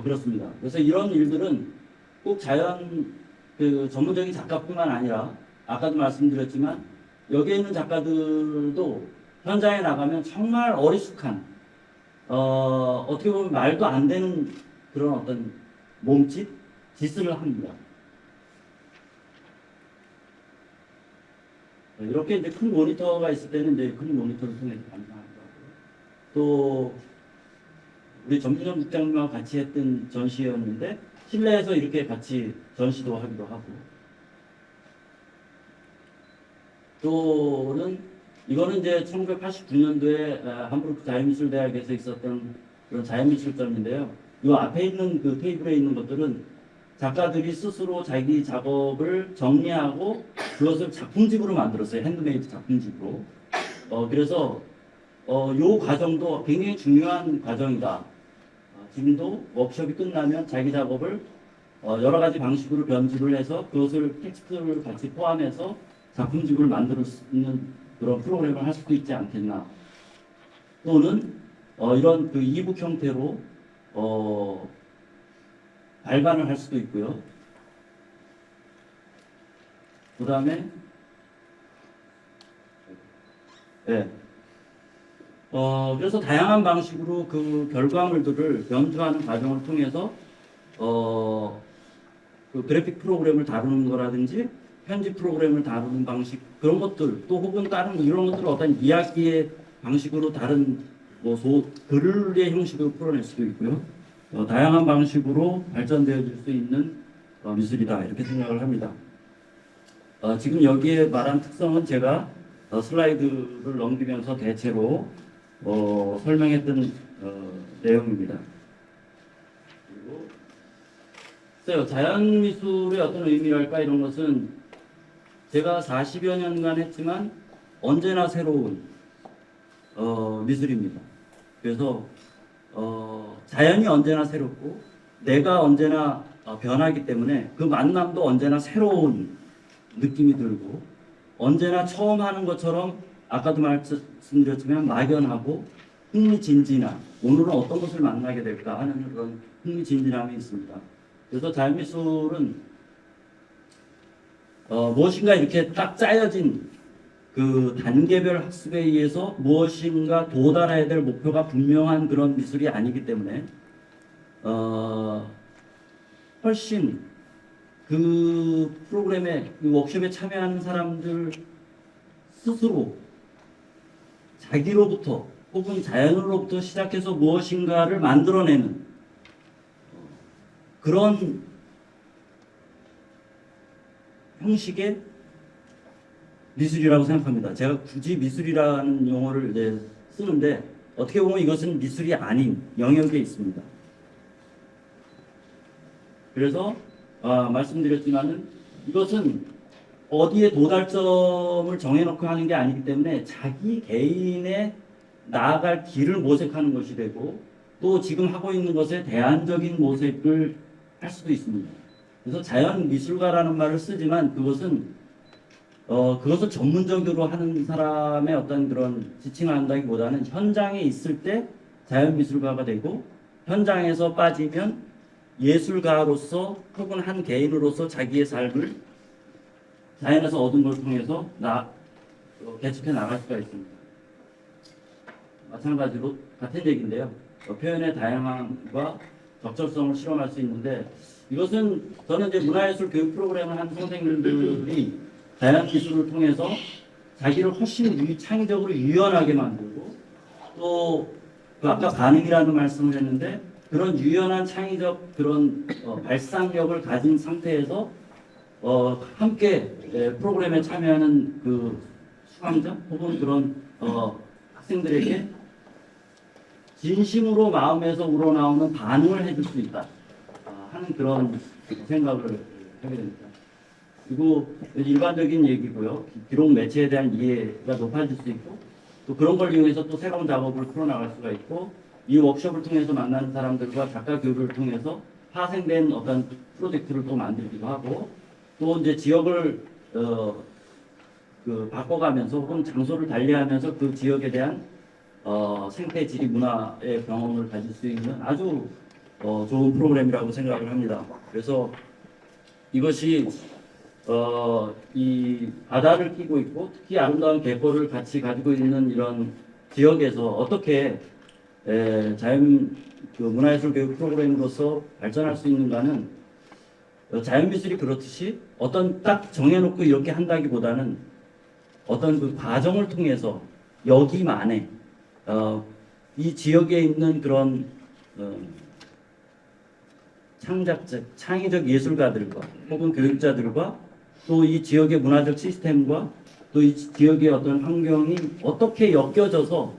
그렇습니다. 그래서 이런 일들은 꼭 자연 그 전문적인 작가뿐만 아니라 아까도 말씀드렸지만 여기에 있는 작가들도 현장에 나가면 정말 어리숙한 어떻게 보면 말도 안 되는 그런 어떤 몸짓, 짓을 합니다. 이렇게 이제 큰 모니터가 있을 때는 이제 큰 모니터를 통해서 감상하기도 하고요. 또 우리 전민정 국장님과 같이 했던 전시회였는데 실내에서 이렇게 같이 전시도 하기도 하고, 또는 이거는 이제 1989년도에 함부르크 자연미술대학에서 있었던 그런 자연미술전인데요. 이 앞에 있는 그 테이블에 있는 것들은 작가들이 스스로 자기 작업을 정리하고 그것을 작품집으로 만들었어요. 핸드메이드 작품집으로. 그래서 이 과정도 굉장히 중요한 과정이다. 지금도 워크숍이 끝나면 자기 작업을 여러 가지 방식으로 변주를 해서 그것을 텍스트를 같이 포함해서 작품집을 만들 수 있는 그런 프로그램을 할 수도 있지 않겠나. 또는 이런 그 이북 형태로 발간을 할 수도 있고요. 그 다음에 네. 그래서 다양한 방식으로 그 결과물들을 연주하는 과정을 통해서 그 그래픽 프로그램을 다루는 거라든지 편집 프로그램을 다루는 방식, 그런 것들, 또 혹은 다른 이런 것들을 어떤 이야기의 방식으로 다른 글의 형식으로 풀어낼 수도 있고요. 다양한 방식으로 발전되어질 수 있는 미술이다, 이렇게 생각을 합니다. 지금 여기에 말한 특성은 제가 슬라이드를 넘기면서 대체로 설명했던 내용입니다. 그리고 글쎄요, 자연미술의 어떤 의미랄까 이런 것은 제가 40여 년간 했지만 언제나 새로운 미술입니다. 그래서 자연이 언제나 새롭고 내가 언제나 변하기 때문에 그 만남도 언제나 새로운 느낌이 들고 언제나 처음 하는 것처럼 아까도 말씀드렸지만 막연하고 흥미진진한 오늘은 어떤 것을 만나게 될까 하는 그런 흥미진진함이 있습니다. 그래서 자연미술은 무엇인가 이렇게 딱 짜여진 그 단계별 학습에 의해서 무엇인가 도달해야 될 목표가 분명한 그런 미술이 아니기 때문에 훨씬 그 프로그램에 그 워크숍에 참여하는 사람들 스스로 자기로부터 혹은 자연으로부터 시작해서 무엇인가를 만들어내는 그런 형식의 미술이라고 생각합니다. 제가 굳이 미술이라는 용어를 이제 쓰는데 어떻게 보면 이것은 미술이 아닌 영역에 있습니다. 그래서 말씀드렸지만은 이것은 어디에 도달점을 정해놓고 하는 게 아니기 때문에 자기 개인의 나아갈 길을 모색하는 것이 되고 또 지금 하고 있는 것에 대안적인 모색을 할 수도 있습니다. 그래서 자연 미술가라는 말을 쓰지만 그것은 그것을 전문적으로 하는 사람의 어떤 그런 지칭을 한다기보다는 현장에 있을 때 자연 미술가가 되고 현장에서 빠지면 예술가로서 혹은 한 개인으로서 자기의 삶을 자연에서 얻은 걸 통해서 개척해 나갈 수가 있습니다. 마찬가지로 같은 얘기인데요. 표현의 다양함과 적절성을 실험할 수 있는데 이것은 저는 이제 문화예술 교육 프로그램을 한 선생님들이 자연 미술을 통해서 자기를 훨씬 창의적으로 유연하게 만들고 또 아까 가능이라는 말씀을 했는데 그런 유연한 창의적 그런 발상력을 가진 상태에서 함께 프로그램에 참여하는 그 수강자 혹은 그런 학생들에게 진심으로 마음에서 우러나오는 반응을 해줄 수 있다 하는 그런 생각을 하게 됩니다. 그리고 일반적인 얘기고요. 기록 매체에 대한 이해가 높아질 수 있고 또 그런 걸 이용해서 또 새로운 작업을 풀어나갈 수가 있고 이 워크숍을 통해서 만나는 사람들과 작가 교류를 통해서 파생된 어떤 프로젝트를 또 만들기도 하고 또 이제 지역을 바꿔가면서 혹은 장소를 달리하면서 그 지역에 대한 생태 지리 문화의 경험을 가질 수 있는 아주 좋은 프로그램이라고 생각을 합니다. 그래서 이것이 이 바다를 끼고 있고 특히 아름다운 갯벌을 같이 가지고 있는 이런 지역에서 어떻게 자연 문화예술 교육 프로그램으로서 발전할 수 있는가는 자연미술이 그렇듯이 어떤 딱 정해놓고 이렇게 한다기보다는 어떤 그 과정을 통해서 여기만의 이 지역에 있는 그런 창의적 예술가들과 혹은 교육자들과 또 이 지역의 문화적 시스템과 또 이 지역의 어떤 환경이 어떻게 엮여져서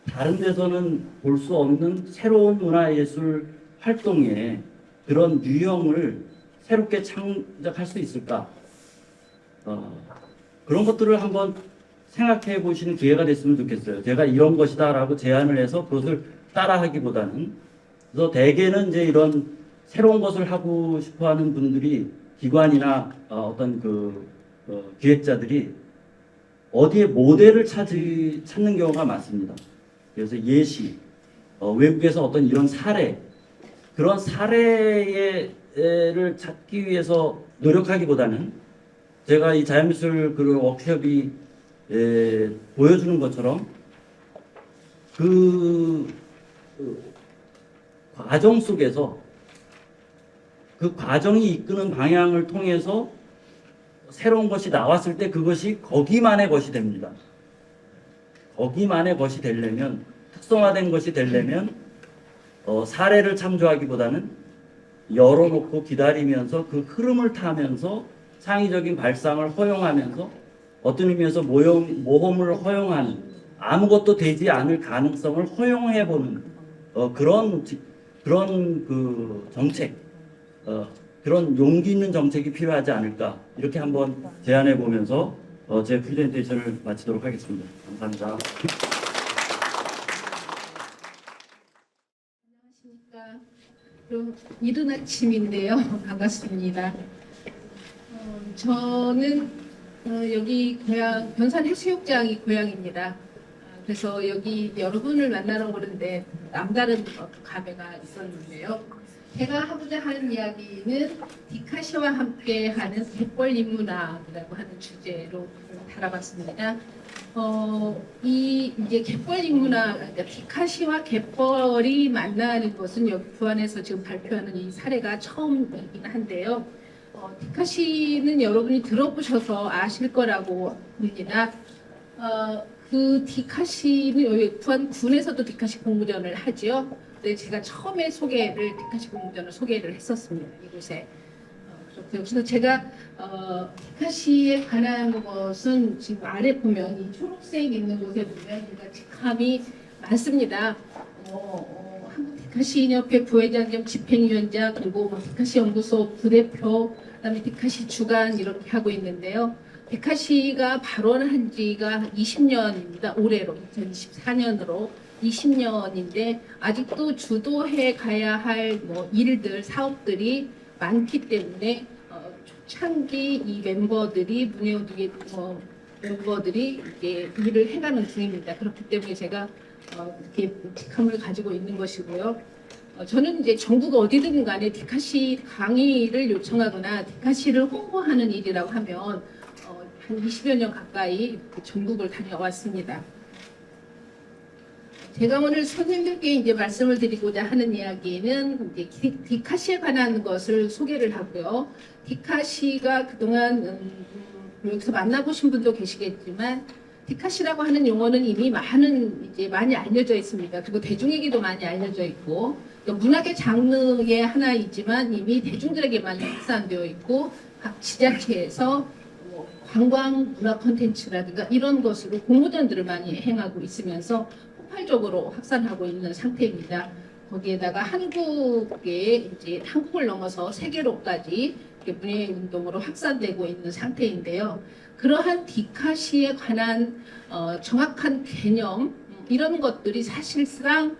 다른 데서는 볼 수 없는 새로운 문화예술 활동의 그런 유형을 새롭게 창작할 수 있을까? 그런 것들을 한번 생각해 보시는 기회가 됐으면 좋겠어요. 제가 이런 것이다라고 제안을 해서 그것을 따라하기보다는 그래서 대개는 이제 이런 새로운 것을 하고 싶어하는 분들이 기관이나 어떤 기획자들이 어디에 모델을 찾는 경우가 많습니다. 그래서 예시, 외국에서 어떤 이런 사례, 그런 사례를 찾기 위해서 노력하기보다는 제가 이 자연미술 그 워크숍이 보여주는 것처럼 그 과정 속에서 그 과정이 이끄는 방향을 통해서 새로운 것이 나왔을 때 그것이 거기만의 것이 됩니다. 거기만의 것이 되려면 특성화된 것이 되려면 사례를 참조하기보다는 열어놓고 기다리면서 그 흐름을 타면서 창의적인 발상을 허용하면서 어떤 의미에서 모험을 허용하는 아무것도 되지 않을 가능성을 허용해보는 그런 그 정책 그런 용기 있는 정책이 필요하지 않을까 이렇게 한번 제안해 보면서 제 프레젠테이션을 마치도록 하겠습니다. 감사합니다. 안녕하십니까. 그럼 이른 아침인데요. 반갑습니다. 저는 여기 고향 변산 해수욕장이 고향입니다. 그래서 여기 여러분을 만나러 오는데 남다른 감회가 있었는데요. 제가 하고자 하는 이야기는 디카시와 함께하는 갯벌 인문학이라고 하는 주제로 달아봤습니다. 이제 갯벌 인문학, 그러니까 디카시와 갯벌이 만나는 것은 여기 부안에서 지금 발표하는 이 사례가 처음이긴 한데요. 디카시는 여러분이 들어보셔서 아실 거라고 봅니다. 그 디카시는 여기 부안군에서도 디카시 공모전을 하지요. 근데 제가 처음에 디카시 공모전을 소개를 했었습니다. 이곳에. 그래서 제가 디카시에 관한 것은 지금 아래 보면 이 초록색 있는 곳에 보면 직함이 많습니다. 한국 디카시 협회 부회장 겸 집행위원장 그리고 디카시 연구소 부대표 그다음에 디카시 주간 이렇게 하고 있는데요. 디카시가 발원한 지가 20년입니다. 올해로 2024년으로 20년인데 아직도 주도해 가야 할 일들 사업들이 많기 때문에 초창기 이 멤버들이 문예우드기 멤버들이 이렇게 일을 해가는 중입니다. 그렇기 때문에 제가 이렇게 직함을 가지고 있는 것이고요. 저는 이제 전국 어디든 간에 디카시 강의를 요청하거나 디카시를 홍보하는 일이라고 하면 한 20여 년 가까이 전국을 다녀왔습니다. 제가 오늘 선생님들께 이제 말씀을 드리고자 하는 이야기는 이제 디카시에 관한 것을 소개를 하고요. 디카시가 그동안 여기서 만나보신 분도 계시겠지만 디카시라고 하는 용어는 이미 많이 알려져 있습니다. 그리고 대중에게도 많이 알려져 있고 문학의 장르의 하나이지만 이미 대중들에게 많이 확산되어 있고 각 지자체에서 관광 문화 콘텐츠라든가 이런 것으로 공모전들을 많이 행하고 있으면서 폭발적으로 확산하고 있는 상태입니다. 거기에다가 한국을 넘어서 세계로까지 문예 운동으로 확산되고 있는 상태인데요. 그러한 디카시에 관한 정확한 개념 이런 것들이 사실상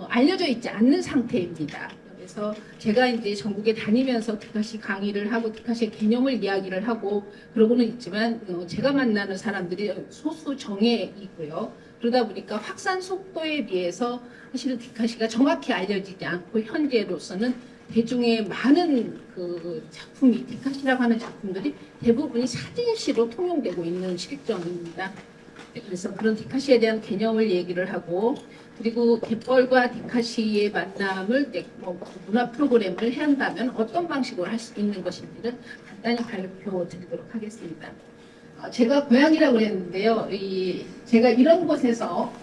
알려져 있지 않는 상태입니다. 그래서 제가 이제 전국에 다니면서 디카시 강의를 하고 디카시의 개념을 이야기를 하고 그러고는 있지만 제가 만나는 사람들이 소수 정예이고요. 그러다 보니까 확산 속도에 비해서 사실은 디카시가 정확히 알려지지 않고 현재로서는 대중의 많은 작품이 디카시라고 하는 작품들이 대부분이 사진시로 통용되고 있는 실정입니다. 그래서 그런 디카시에 대한 개념을 얘기를 하고 그리고 갯벌과 디카시의 만남을 문화 프로그램을 해야 한다면 어떤 방식으로 할 수 있는 것인지를 간단히 발표드리도록 하겠습니다. 제가 고향이라고 그랬는데요. 제가 이런 곳에서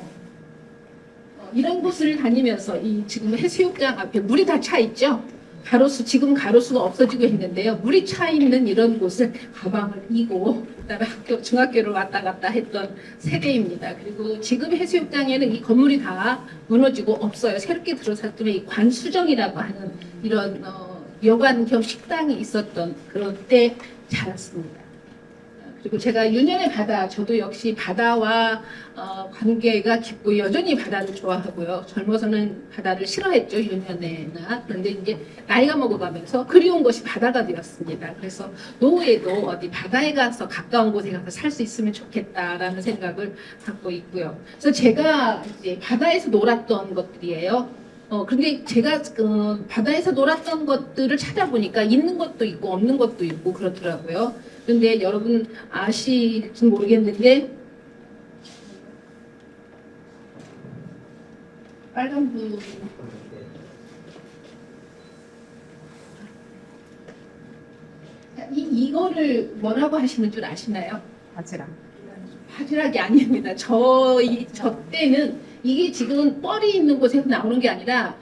이런 곳을 다니면서 지금 해수욕장 앞에 물이 다 차 있죠. 지금 가로수가 없어지고 있는데요. 물이 차 있는 이런 곳을 가방을 이고 그다음에 중학교를 왔다 갔다 했던 세대입니다. 그리고 지금 해수욕장에는 이 건물이 다 무너지고 없어요. 새롭게 들어섰더니 이 관수정이라고 하는 이런 여관 겸 식당이 있었던 그런 때 자랐습니다. 그리고 제가 유년의 바다, 저도 역시 바다와 관계가 깊고 여전히 바다를 좋아하고요. 젊어서는 바다를 싫어했죠, 유년에나. 그런데 이제 나이가 먹어가면서 그리운 것이 바다가 되었습니다. 그래서 노후에도 어디 바다에 가서 가까운 곳에 가서 살 수 있으면 좋겠다라는 생각을 갖고 있고요. 그래서 제가 이제 바다에서 놀았던 것들이에요. 근데 제가 바다에서 놀았던 것들을 찾아보니까 있는 것도 있고 없는 것도 있고 그렇더라고요. 그런데 여러분 아실지 모르겠는데 빨간 불 이거를 뭐라고 하시는 줄 아시나요? 바지락. 바지락이 아닙니다. 저 때는 이게 지금 뻘이 있는 곳에서 나오는 게 아니라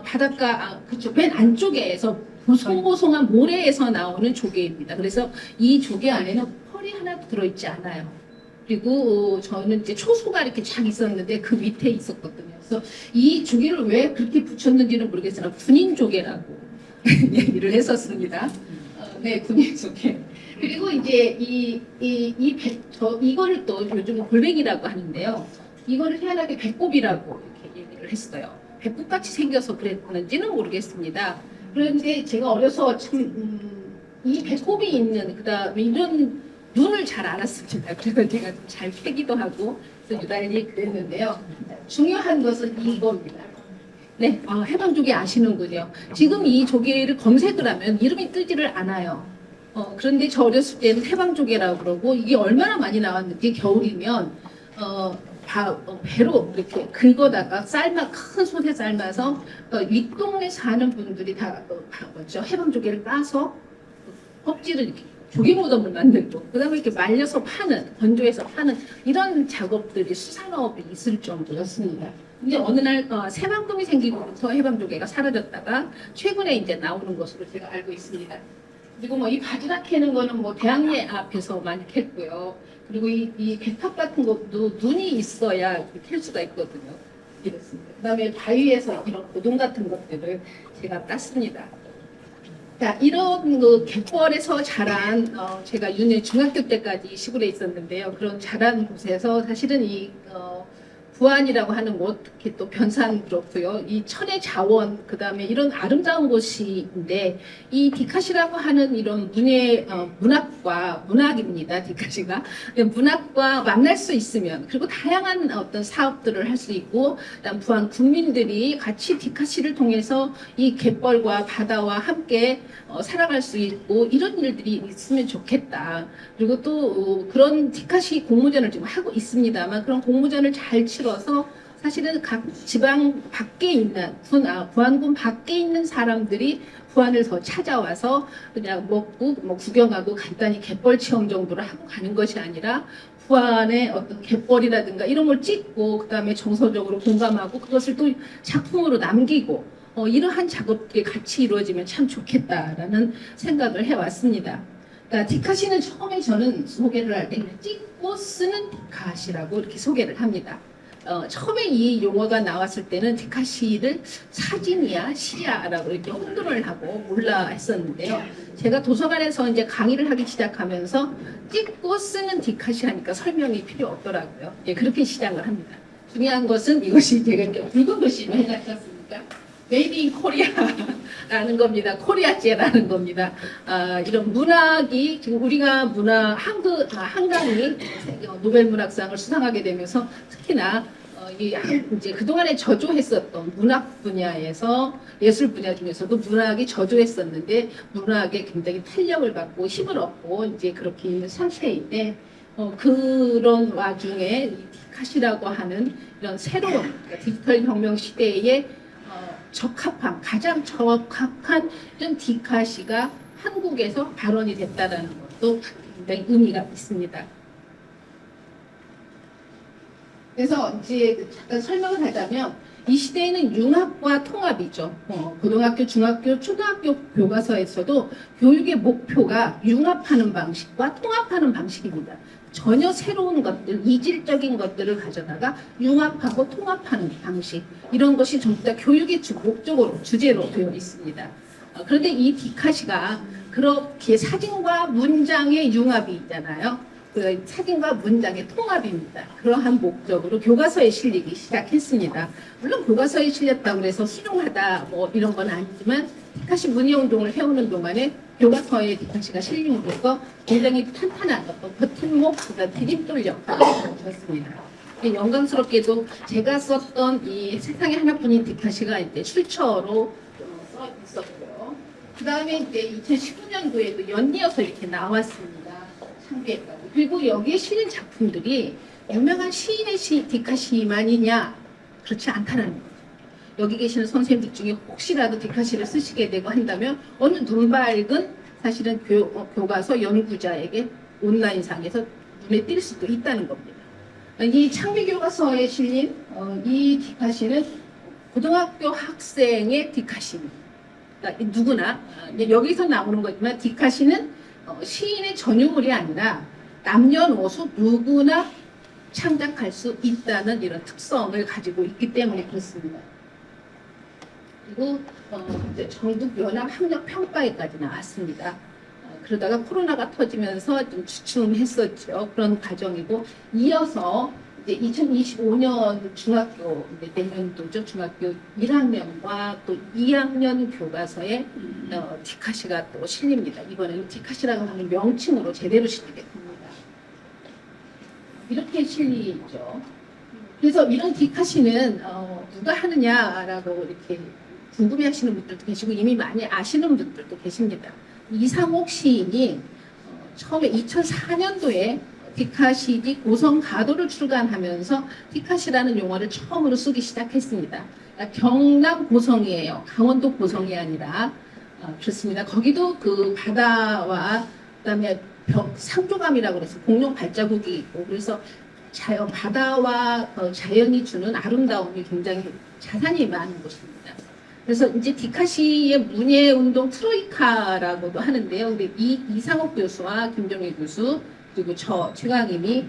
바닷가 그쪽 맨 안쪽에서 보송보송한 모래에서 나오는 조개입니다. 그래서 이 조개 안에는 펄이 하나도 들어있지 않아요. 그리고 저는 이제 초수가 이렇게 쫙 있었는데 그 밑에 있었거든요. 그래서 이 조개를 왜 그렇게 붙였는지는 모르겠으나 군인 조개라고 얘기를 했었습니다. 네, 군인 조개. 그리고 이제 이거를 또 요즘 골뱅이라고 하는데요. 이거를 희한하게 배꼽이라고 이렇게 얘기를 했어요. 배꼽같이 생겨서 그랬는지는 모르겠습니다. 그런데 제가 어려서 이 배꼽이 있는 그다음에 이런 눈을 잘 알았습니다. 그래서 제가 좀 잘 패기도 하고 그래서 유달리 그랬는데요. 중요한 것은 이겁니다. 네, 해방조개 아시는군요. 지금 이 조개를 검색을 하면 이름이 뜨지를 않아요. 그런데 저 어렸을 때는 해방조개라고 그러고 이게 얼마나 많이 나왔는지 겨울이면 배로 이렇게 긁어다가 큰 솥에 삶아서 윗동네 사는 분들이 다 뭐죠 해방조개를 까서 껍질을 이렇게 조개 무덤을 만들고 그다음에 이렇게 말려서 파는 건조해서 파는 이런 작업들이 수산업이 있을 정도였습니다. 근데 어느 날 새만금이 생기고부터 해방조개가 사라졌다가 최근에 이제 나오는 것으로 제가 알고 있습니다. 그리고 뭐 이 바지락 캐는 거는 뭐 대학예 앞에서 많이 캤고요. 그리고 이 백합 같은 것도 눈이 있어야 캘 수가 있거든요. 이렇습니다. 그다음에 바위에서 이런 고동 같은 것들을 제가 땄습니다. 자, 이런 그 갯벌에서 자란 제가 중학교 때까지 시골에 있었는데요. 그런 자란 곳에서 사실은 이 부안이라고 하는 곳, 특히 또 변산 그렇고요. 이 천의 자원, 그 다음에 이런 아름다운 곳인데, 이 디카시라고 하는 이런 문학입니다. 디카시가. 문학과 만날 수 있으면, 그리고 다양한 어떤 사업들을 할 수 있고, 그다음 부안 국민들이 같이 디카시를 통해서 이 갯벌과 바다와 함께 살아갈 수 있고, 이런 일들이 있으면 좋겠다. 그리고 또 그런 디카시 공모전을 지금 하고 있습니다만, 그런 공모전을 잘 치러서 사실은 각 지방 밖에 있는 부안군 밖에 있는 사람들이 부안을 더 찾아와서 그냥 먹고 뭐 구경하고 간단히 갯벌 체험 정도를 하고 가는 것이 아니라 부안의 어떤 갯벌이라든가 이런 걸 찍고 그다음에 정서적으로 공감하고 그것을 또 작품으로 남기고 이러한 작업들이 같이 이루어지면 참 좋겠다라는 생각을 해왔습니다. 그러니까 디카시는 처음에 저는 소개를 할 때 찍고 쓰는 디카시라고 이렇게 소개를 합니다. 처음에 이 용어가 나왔을 때는 디카시를 사진이야 시야라고 이렇게 혼돈을 하고 몰라 했었는데요. 제가 도서관에서 이제 강의를 하기 시작하면서 찍고 쓰는 디카시 하니까 설명이 필요 없더라고요. 예, 그렇게 시작을 합니다. 중요한 것은 이것이 제가 이렇게 붉은 글씨로 해놨지 않습니까? 메이드 인 코리아라는 겁니다. 코리아제라는 겁니다. 이런 문학이 지금 우리가 한강이 노벨 문학상을 수상하게 되면서 특히나 이제 그동안에 저조했었던 문학 분야에서 예술 분야 중에서도 문학이 저조했었는데 문학에 굉장히 탄력을 받고 힘을 얻고 이제 그렇게 있는 상태인데 그런 와중에 이 디카시라고 하는 이런 새로운 그러니까 디지털 혁명 시대에 가장 적합한 이런 디카시가 한국에서 발원이 됐다는 것도 굉장히 의미가 있습니다. 그래서 이제 잠깐 설명을 하자면 이 시대에는 융합과 통합이죠. 고등학교, 중학교, 초등학교 교과서에서도 교육의 목표가 융합하는 방식과 통합하는 방식입니다. 전혀 새로운 것들, 이질적인 것들을 가져다가 융합하고 통합하는 방식 이런 것이 전부 다 교육의 목적으로 주제로 되어 있습니다. 그런데 이 디카시가 그렇게 사진과 문장의 융합이 있잖아요. 그 사진과 문장의 통합입니다. 그러한 목적으로 교과서에 실리기 시작했습니다. 물론 교과서에 실렸다고 해서 훌륭하다 뭐 이런 건 아니지만 디카시 문예운동을 해오는 동안에 교과서에 디카시가 실림으로써 굉장히 탄탄한 어떤 버팀목, 디딤돌 역할을 해주었습니다. 영광스럽게도 제가 썼던 이 세상에 하나뿐인 디카시가 이제 출처로 써 있었고요. 그 다음에 이제 2019년도에도 연이어서 이렇게 나왔습니다. 창비했다고. 그리고 여기에 실린 작품들이 유명한 시인의 디카시만이냐? 그렇지 않다는 거죠. 여기 계시는 선생님들 중에 혹시라도 디카시를 쓰시게 되고 한다면 어느 눈밝은 사실은 교과서 연구자에게 온라인상에서 눈에 띌 수도 있다는 겁니다. 이 창비교과서에 실린 이 디카시는 고등학교 학생의 디카시입니다. 그러니까 누구나 여기서 나오는 거지만 디카시는 시인의 전유물이 아니라 남녀노소 누구나 창작할 수 있다는 이런 특성을 가지고 있기 때문에 그렇습니다. 그리고 이제 전국 연합 학력 평가에까지 나왔습니다. 그러다가 코로나가 터지면서 좀 주춤했었죠. 그런 과정이고 이어서 이제 2025년 중학교 이제 내년도죠. 중학교 1학년과 또 2학년 교과서에 디카시가 또 실립니다. 이번에는 디카시라고 하는 명칭으로 제대로 실리게 됩니다. 이렇게 실리죠. 그래서 이런 디카시는 누가 하느냐라고 이렇게 궁금해하시는 분들도 계시고 이미 많이 아시는 분들도 계십니다. 이상옥 시인이 처음에 2004년도에 디카시디 고성가도를 출간하면서 디카시라는 용어를 처음으로 쓰기 시작했습니다. 그러니까 경남 고성이에요. 강원도 고성이 아니라 그렇습니다. 거기도 그 바다와 그다음에 상조감이라고 그래서 공룡 발자국이 있고 그래서 바다와 자연이 주는 아름다움이 굉장히 자산이 많은 곳입니다. 그래서 이제 디카시의 문예운동 트로이카라고도 하는데요. 우리 이상옥 교수와 김종희 교수 그리고 저 최강임이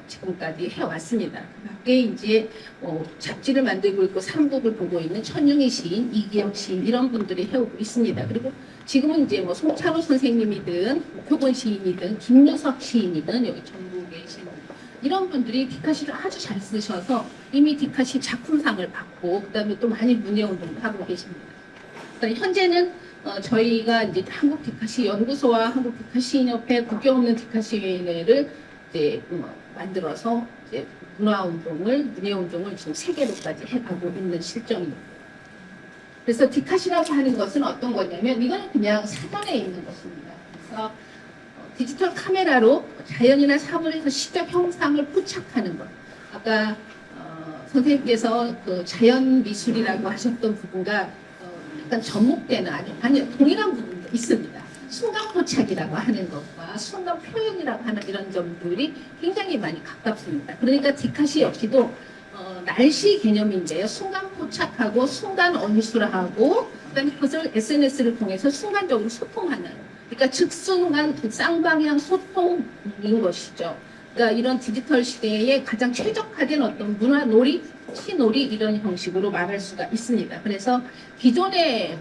지금까지 해왔습니다. 그 밖에 이제 잡지를 만들고 있고 삼국을 보고 있는 천융희 시인, 이기영 시인 이런 분들이 해오고 있습니다. 그리고 지금은 이제 뭐 송찬호 선생님이든 표본 시인이든 김유석 시인이든 여기 전국에 계신 이런 분들이 디카시를 아주 잘 쓰셔서 이미 디카시 작품상을 받고 그다음에 또 많이 문예운동을 하고 계십니다. 그러니까 현재는 저희가 이제 한국 디카시 연구소와 한국 디카시인협회 국경 없는 디카시회를 이제 만들어서 이제 문예운동을 지금 세계로까지 해가고 있는 실정입니다. 그래서 디카시라고 하는 것은 어떤 거냐면 이거는 그냥 사전에 있는 것입니다. 그래서 디지털 카메라로 자연이나 사물에서 시적 형상을 포착하는 것. 아까 선생님께서 그 자연 미술이라고 하셨던 부분과 약간 접목되는 아니요 동일한 부분도 있습니다. 순간 포착이라고 하는 것과 순간 표현이라고 하는 이런 점들이 굉장히 많이 가깝습니다. 그러니까 디카시 역시도 날씨 개념인데요. 순간 포착하고 순간 언술하고 그다음에 그것을 SNS를 통해서 순간적으로 소통하는 그러니까 즉순간 쌍방향 소통인 것이죠. 그러니까 이런 디지털 시대에 가장 최적화된 어떤 문화 놀이, 시놀이 이런 형식으로 말할 수가 있습니다. 그래서 기존의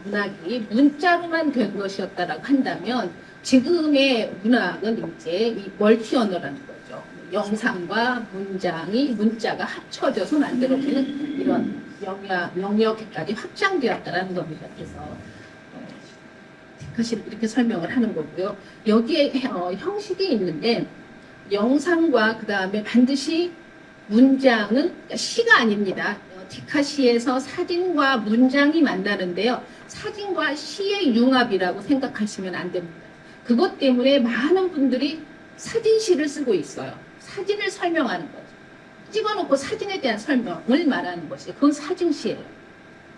문학이 문자로만 된 것이었다라고 한다면 지금의 문학은 이제 이 멀티 언어라는 거죠. 영상과 문자가 합쳐져서 만들어지는 이런 영역까지 확장되었다라는 겁니다. 그래서 디카시를 이렇게 설명을 하는 거고요. 여기에 형식이 있는데 영상과 그 다음에 반드시 문장은 시가 아닙니다. 디카시에서 사진과 문장이 만나는데요. 사진과 시의 융합이라고 생각하시면 안 됩니다. 그것 때문에 많은 분들이 사진시를 쓰고 있어요. 사진을 설명하는 거죠. 찍어놓고 사진에 대한 설명을 말하는 것이 그건 사진시예요.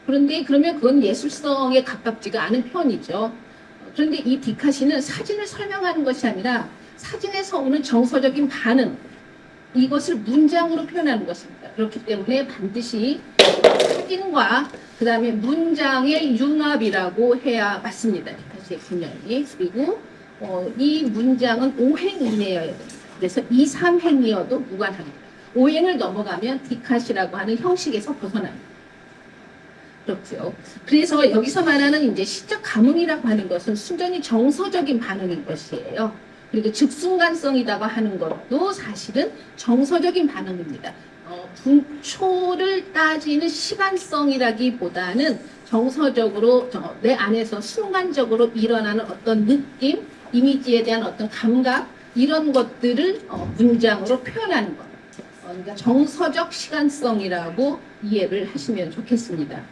그런데 그러면 그건 예술성에 가깝지가 않은 편이죠. 그런데 이 디카시는 사진을 설명하는 것이 아니라 사진에서 오는 정서적인 반응 이것을 문장으로 표현하는 것입니다. 그렇기 때문에 반드시 사진과 그 다음에 문장의 융합이라고 해야 맞습니다. 디카시의 개념이. 그리고 이 문장은 5행 이내여야 됩니다. 그래서 2, 3행이어도 무관합니다. 5행을 넘어가면 디카시라고 하는 형식에서 벗어납니다. 그렇죠. 그래서 여기서 말하는 이제 시적 감흥이라고 하는 것은 순전히 정서적인 반응인 것이에요. 그리고 즉순간성이라고 하는 것도 사실은 정서적인 반응입니다. 분초를 따지는 시간성이라기보다는 정서적으로 내 안에서 순간적으로 일어나는 어떤 느낌, 이미지에 대한 어떤 감각 이런 것들을 문장으로 표현하는 것. 그러니까 정서적 시간성이라고 이해를 하시면 좋겠습니다.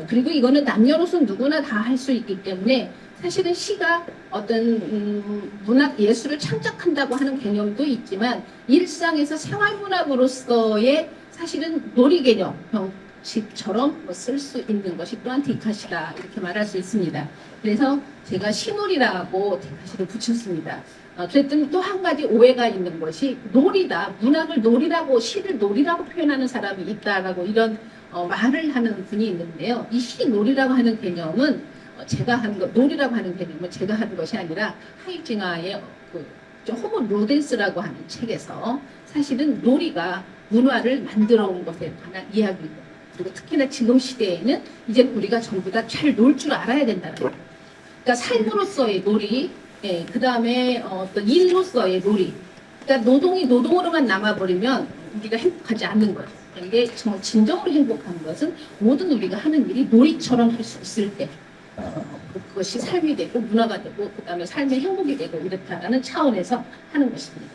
그리고 이거는 남녀노소 누구나 다 할 수 있기 때문에 사실은 시가 어떤 문학 예술을 창작한다고 하는 개념도 있지만 일상에서 생활문학으로서의 사실은 놀이 개념 형식처럼 쓸 수 있는 것이 또한 디카시다 이렇게 말할 수 있습니다. 그래서 제가 시놀이라고 디카시를 붙였습니다. 그랬더니 또 한 가지 오해가 있는 것이 놀이다. 문학을 놀이라고 시를 놀이라고 표현하는 사람이 있다라고 이런 말을 하는 분이 있는데요. 이 시놀이라고 하는 개념은 제가 한 것, 놀이라고 하는 개념은 제가 한 것이 아니라 하이징하의 호모 로덴스라고 하는 책에서 사실은 놀이가 문화를 만들어 온 것에 관한 이야기입니다. 그리고 특히나 지금 시대에는 이제 우리가 전부 다 잘 놀 줄 알아야 된다는 거예요. 그러니까 삶으로서의 놀이, 그 다음에 어떤 일로서의 놀이, 그러니까 노동이 노동으로만 남아버리면 우리가 행복하지 않는 거예요. 그런데 정말 진정으로 행복한 것은 모든 우리가 하는 일이 놀이처럼 할 수 있을 때 그것이 삶이 되고 문화가 되고 그다음에 삶의 행복이 되고 이렇다라는 차원에서 하는 것입니다.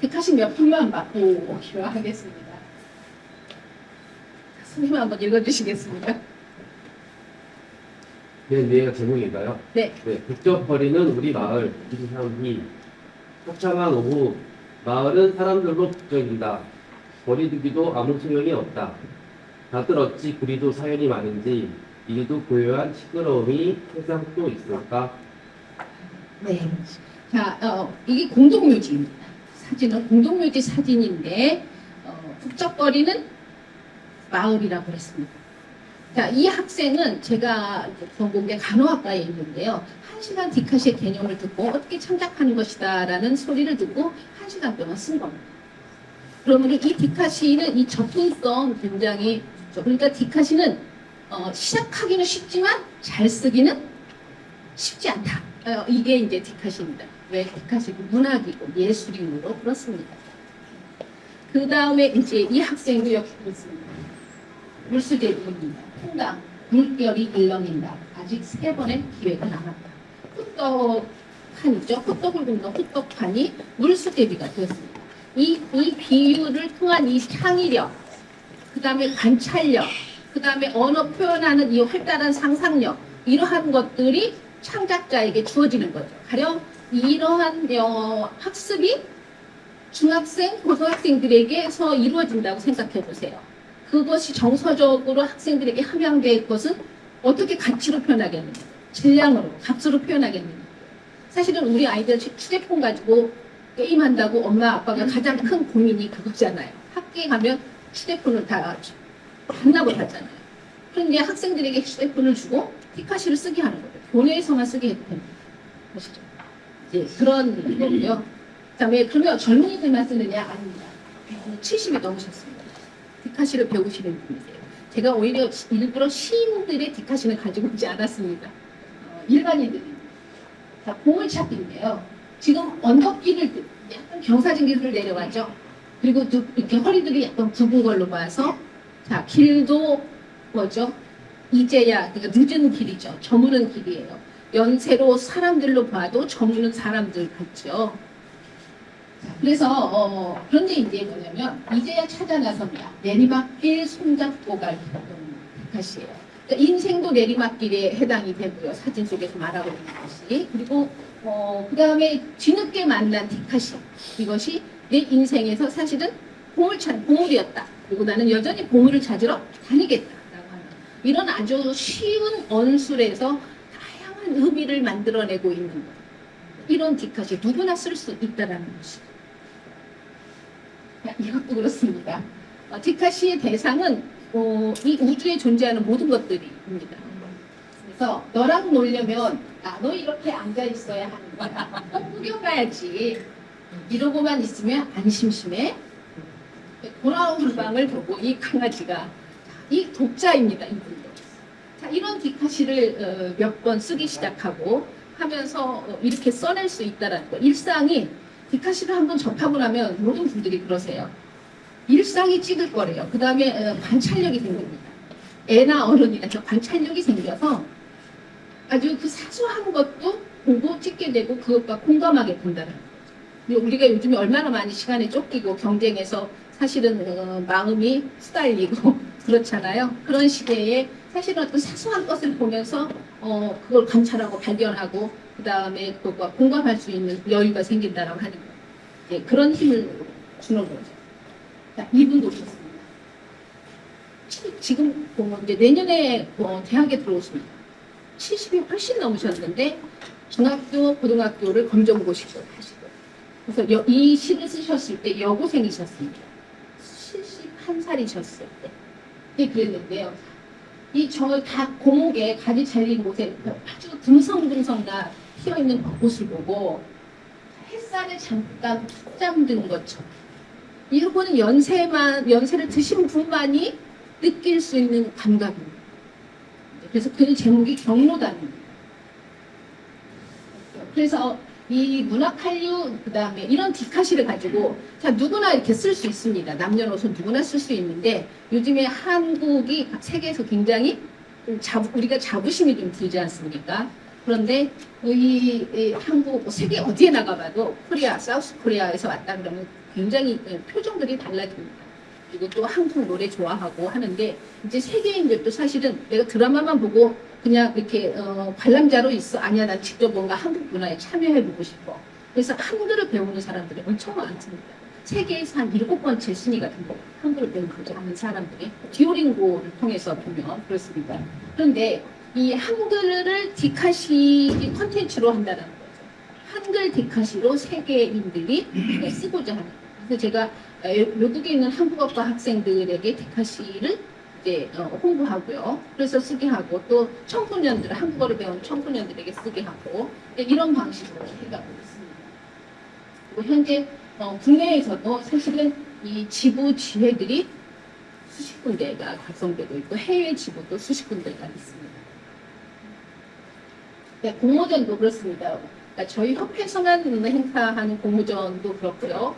백하신 몇 분만 받고 기도하겠습니다. 선생님 한번 읽어주시겠습니까? 얘가 제목인가요? 네. 네, 북적거리는 우리 마을 김상희. 화창한 오후, 마을은 사람들로 북적인다. 거리두기도 아무 소용이 없다. 다들 어찌 그리도 사연이 많은지 이리도 고요한 시끄러움이 세상 또 있을까? 네. 자, 이게 공동묘지입니다. 사진은 공동묘지 사진인데 북적거리는 마을이라고 했습니다. 자, 이 학생은 제가 전공대 간호학과에 있는데요. 1시간 디카시의 개념을 듣고 어떻게 창작하는 것이다라는 소리를 듣고 1시간 동안 쓴 겁니다. 그러면 이 디카시는 이 접근성 굉장히 좋죠. 그러니까 디카시는 시작하기는 쉽지만 잘 쓰기는 쉽지 않다. 이게 이제 디카시입니다. 왜 디카시 문학이고 예술이므로 그렇습니다. 그 다음에 이제 이 학생도 역시 그렇습니다. 물수제비입니다. 통당 물결이 일렁인다. 아직 3번의 기회가 남았다. 후떡판이죠. 후떡을 굽는 후떡판이 물수제비가 되었습니다. 이 비유를 통한 이 창의력, 그 다음에 관찰력, 그 다음에 언어 표현하는 이 활달한 상상력, 이러한 것들이 창작자에게 주어지는 거죠. 가령 이러한 학습이 중학생, 고등학생들에게서 이루어진다고 생각해 보세요. 그것이 정서적으로 학생들에게 함양될 것은 어떻게 가치로 표현하겠느냐, 질량으로, 값으로 표현하겠느냐. 사실은 우리 아이들 휴대폰 가지고 게임한다고 엄마 아빠가 가장 큰 고민이 그거잖아요. 학교에 가면 휴대폰을 다 반납을 하잖아요. 그런데 학생들에게 휴대폰을 주고 티카시를 쓰게 하는 거예요. 교내에서만 쓰게 해도 됩니다. 보시죠. 이제 그런 거고요. 그다음에 그러면 젊은이들만 쓰느냐? 아닙니다. 70이 넘으셨습니다. 디카시를 배우시는 분이세요. 제가 오히려 일부러 시인들의 디카시는 가지고 오지 않았습니다. 일반인들입니다. 자, 보물찾기인데요. 지금 언덕길을 약간 경사진길을 내려가죠. 그리고 또 이렇게 허리들이 약간 굽은 걸로 봐서 자, 길도 뭐죠? 이제야 그러니까 늦은 길이죠. 저무는 길이에요. 연세로 사람들로 봐도 저무는 사람들 같죠. 그래서 그런데 이제 뭐냐면 이제야 찾아 나섭니다. 내리막길 손잡고 갈 디카시예요. 그러니까 인생도 내리막길에 해당이 되고요. 사진 속에서 말하고 있는 것이. 그리고 그 다음에 뒤늦게 만난 디카시. 이것이 내 인생에서 사실은 보물이었다. 그리고 나는 여전히 보물을 찾으러 다니겠다라고 하는 이런 아주 쉬운 언술에서 다양한 의미를 만들어내고 있는 것. 이런 디카시 누구나 쓸 수 있다라는 것이죠. 이것도 그렇습니다. 디카시의 대상은 이 우주에 존재하는 모든 것들입니다. 그래서 너랑 놀려면 너 이렇게 앉아 있어야 하는 거야. 꼭 구경 가야지. 이러고만 있으면 안 심심해. 돌아오는 방을 보고 이 강아지가 이 독자입니다. 이분도. 자, 이런 디카시를 몇 번 쓰기 시작하고 하면서 이렇게 써낼 수 있다라는 거. 일상이 디카시를 한번 접하고 나면 모든 분들이 그러세요. 일상이 찍을 거래요. 그 다음에 관찰력이 생깁니다. 애나 어른이나 저 관찰력이 생겨서 아주 그 사소한 것도 보고 찍게 되고 그것과 공감하게 된다는 거죠. 우리가 요즘에 얼마나 많이 시간에 쫓기고 경쟁해서 사실은 마음이 수달리고 그렇잖아요. 그런 시대에 사실은 어떤 사소한 것을 보면서 그걸 관찰하고 발견하고 그 다음에 그것과 공감할 수 있는 여유가 생긴다라고 하는 거예요. 예, 그런 힘을 주는 거죠. 자, 이분도 오셨습니다. 지금 이제 내년에 대학에 들어오십니다. 70이 훨씬 넘으셨는데 중학교, 고등학교를 검정고시로 하시고 그래서 이 시를 쓰셨을 때 여고생이셨습니다. 71살이셨을 때. 네, 그랬는데요. 이 저 다 고목에 가지 잘린 곳에 아주 듬성듬성 다 피어있는 곳을 보고 햇살에 잠깐 푹 잠든 것처럼 이거는 연세를 드신 분만이 느낄 수 있는 감각입니다. 그래서 그 제목이 경로단입니다. 그래서 이 문학 한류 그다음에 이런 디카시를 가지고 자 누구나 이렇게 쓸 수 있습니다. 남녀노소 누구나 쓸 수 있는데 요즘에 한국이 세계에서 굉장히 우리가 자부심이 좀 들지 않습니까? 그런데 이 한국 세계 어디에 나가봐도 코리아, 사우스 코리아에서 왔다 그러면 굉장히 표정들이 달라집니다. 그리고 또 한국 노래 좋아하고 하는데 이제 세계인들도 사실은 내가 드라마만 보고 그냥 이렇게 관람자로 있어 아니야 난 직접 뭔가 한국 문화에 참여해보고 싶어. 그래서 한글을 배우는 사람들이 엄청 많습니다. 세계에서 한 7번째 순위가 됩니다. 한글을 배우고자 하는 사람들이 듀오링고를 통해서 보면 그렇습니다. 그런데 이 한글을 디카시 컨텐츠로 한다는 거죠. 한글 디카시로 세계인들이 쓰고자 하는. 그래서 제가 외국에 있는 한국어과 학생들에게 디카시를 이제 홍보하고요. 그래서 쓰게 하고 또 청소년들 한국어를 배우는 청소년들에게 쓰게 하고 이런 방식으로 해가고 있습니다. 그리고 현재 국내에서도 사실은 이 지부 지회들이 수십 군데가 활성되고 있고 해외 지부도 수십 군데가 있습니다. 네, 공모전도 그렇습니다. 그러니까 저희 협회에서만 행사하는 공모전도 그렇고요.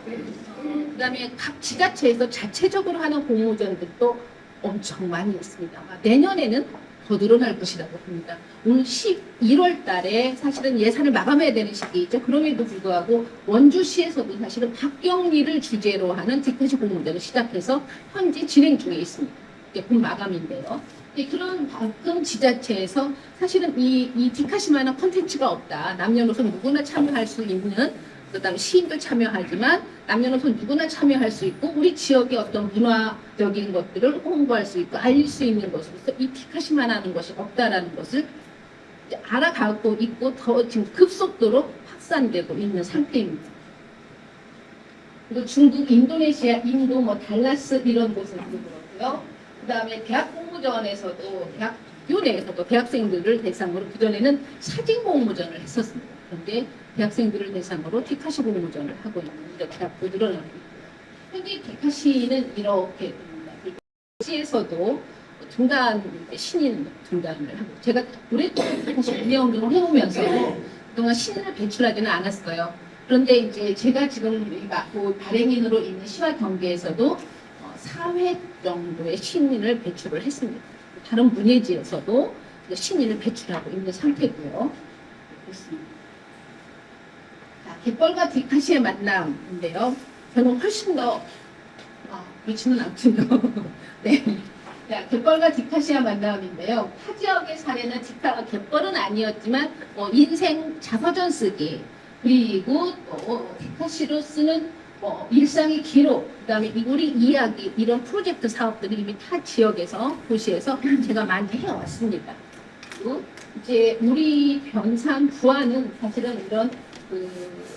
그다음에 각 지자체에서 자체적으로 하는 공모전들도 엄청 많이 있습니다. 아마 내년에는 더 늘어날 것이라고 봅니다. 오늘 11월 달에 사실은 예산을 마감해야 되는 시기이죠. 그럼에도 불구하고 원주시에서도 사실은 박경리를 주제로 하는 디카시 공모전을 시작해서 현재 진행 중에 있습니다. 이게 곧 마감인데요. 그런 가끔 지자체에서 사실은 이 디카시만한 콘텐츠가 없다. 남녀노소 누구나 참여할 수 있는 그다음에 시인도 참여하지만 남녀노소 누구나 참여할 수 있고 우리 지역의 어떤 문화적인 것들을 홍보할 수 있고 알릴 수 있는 것으로서 이 디카시만 하는 것이 없다라는 것을 이제 알아가고 있고 더 지금 급속도로 확산되고 있는 상태입니다. 그리고 중국, 인도네시아, 인도, 달라스 이런 곳에서도 그렇고요. 그 다음에 대학 공모전에서도 대학교 내에서도 대학생들을 대상으로 그전에는 사진 공모전을 했었습니다. 그런데 대학생들을 대상으로 디카시 공모전을 하고 있는 대학도 늘어나고 있고요. 현재 디카시는 이렇게 됩니다. 그리고 시에서도 신인 등단을 하고 제가 오랫동안 디카시 운영운동을 해오면서 그동안 신인을 배출하지는 않았어요. 그런데 이제 제가 지금 발행인으로 있는 시와 경계에서도 4회 정도의 신인을 배출을 했습니다. 다른 문예지에서도 신인을 배출하고 있는 상태고요. 그렇습니다. 자, 갯벌과 디카시의 만남인데요. 저는 훨씬 더 그렇지는 않군요. 네. 자, 갯벌과 디카시의 만남인데요. 타 지역의 사례는 갯벌은 아니었지만 인생 자서전 쓰기 그리고 디카시로 쓰는 일상의 기록, 그다음에 우리 이야기 이런 프로젝트 사업들을 이미 타 지역에서 도시에서 제가 많이 해왔습니다. 그리고 이제 우리 변산 부안은 사실은 이런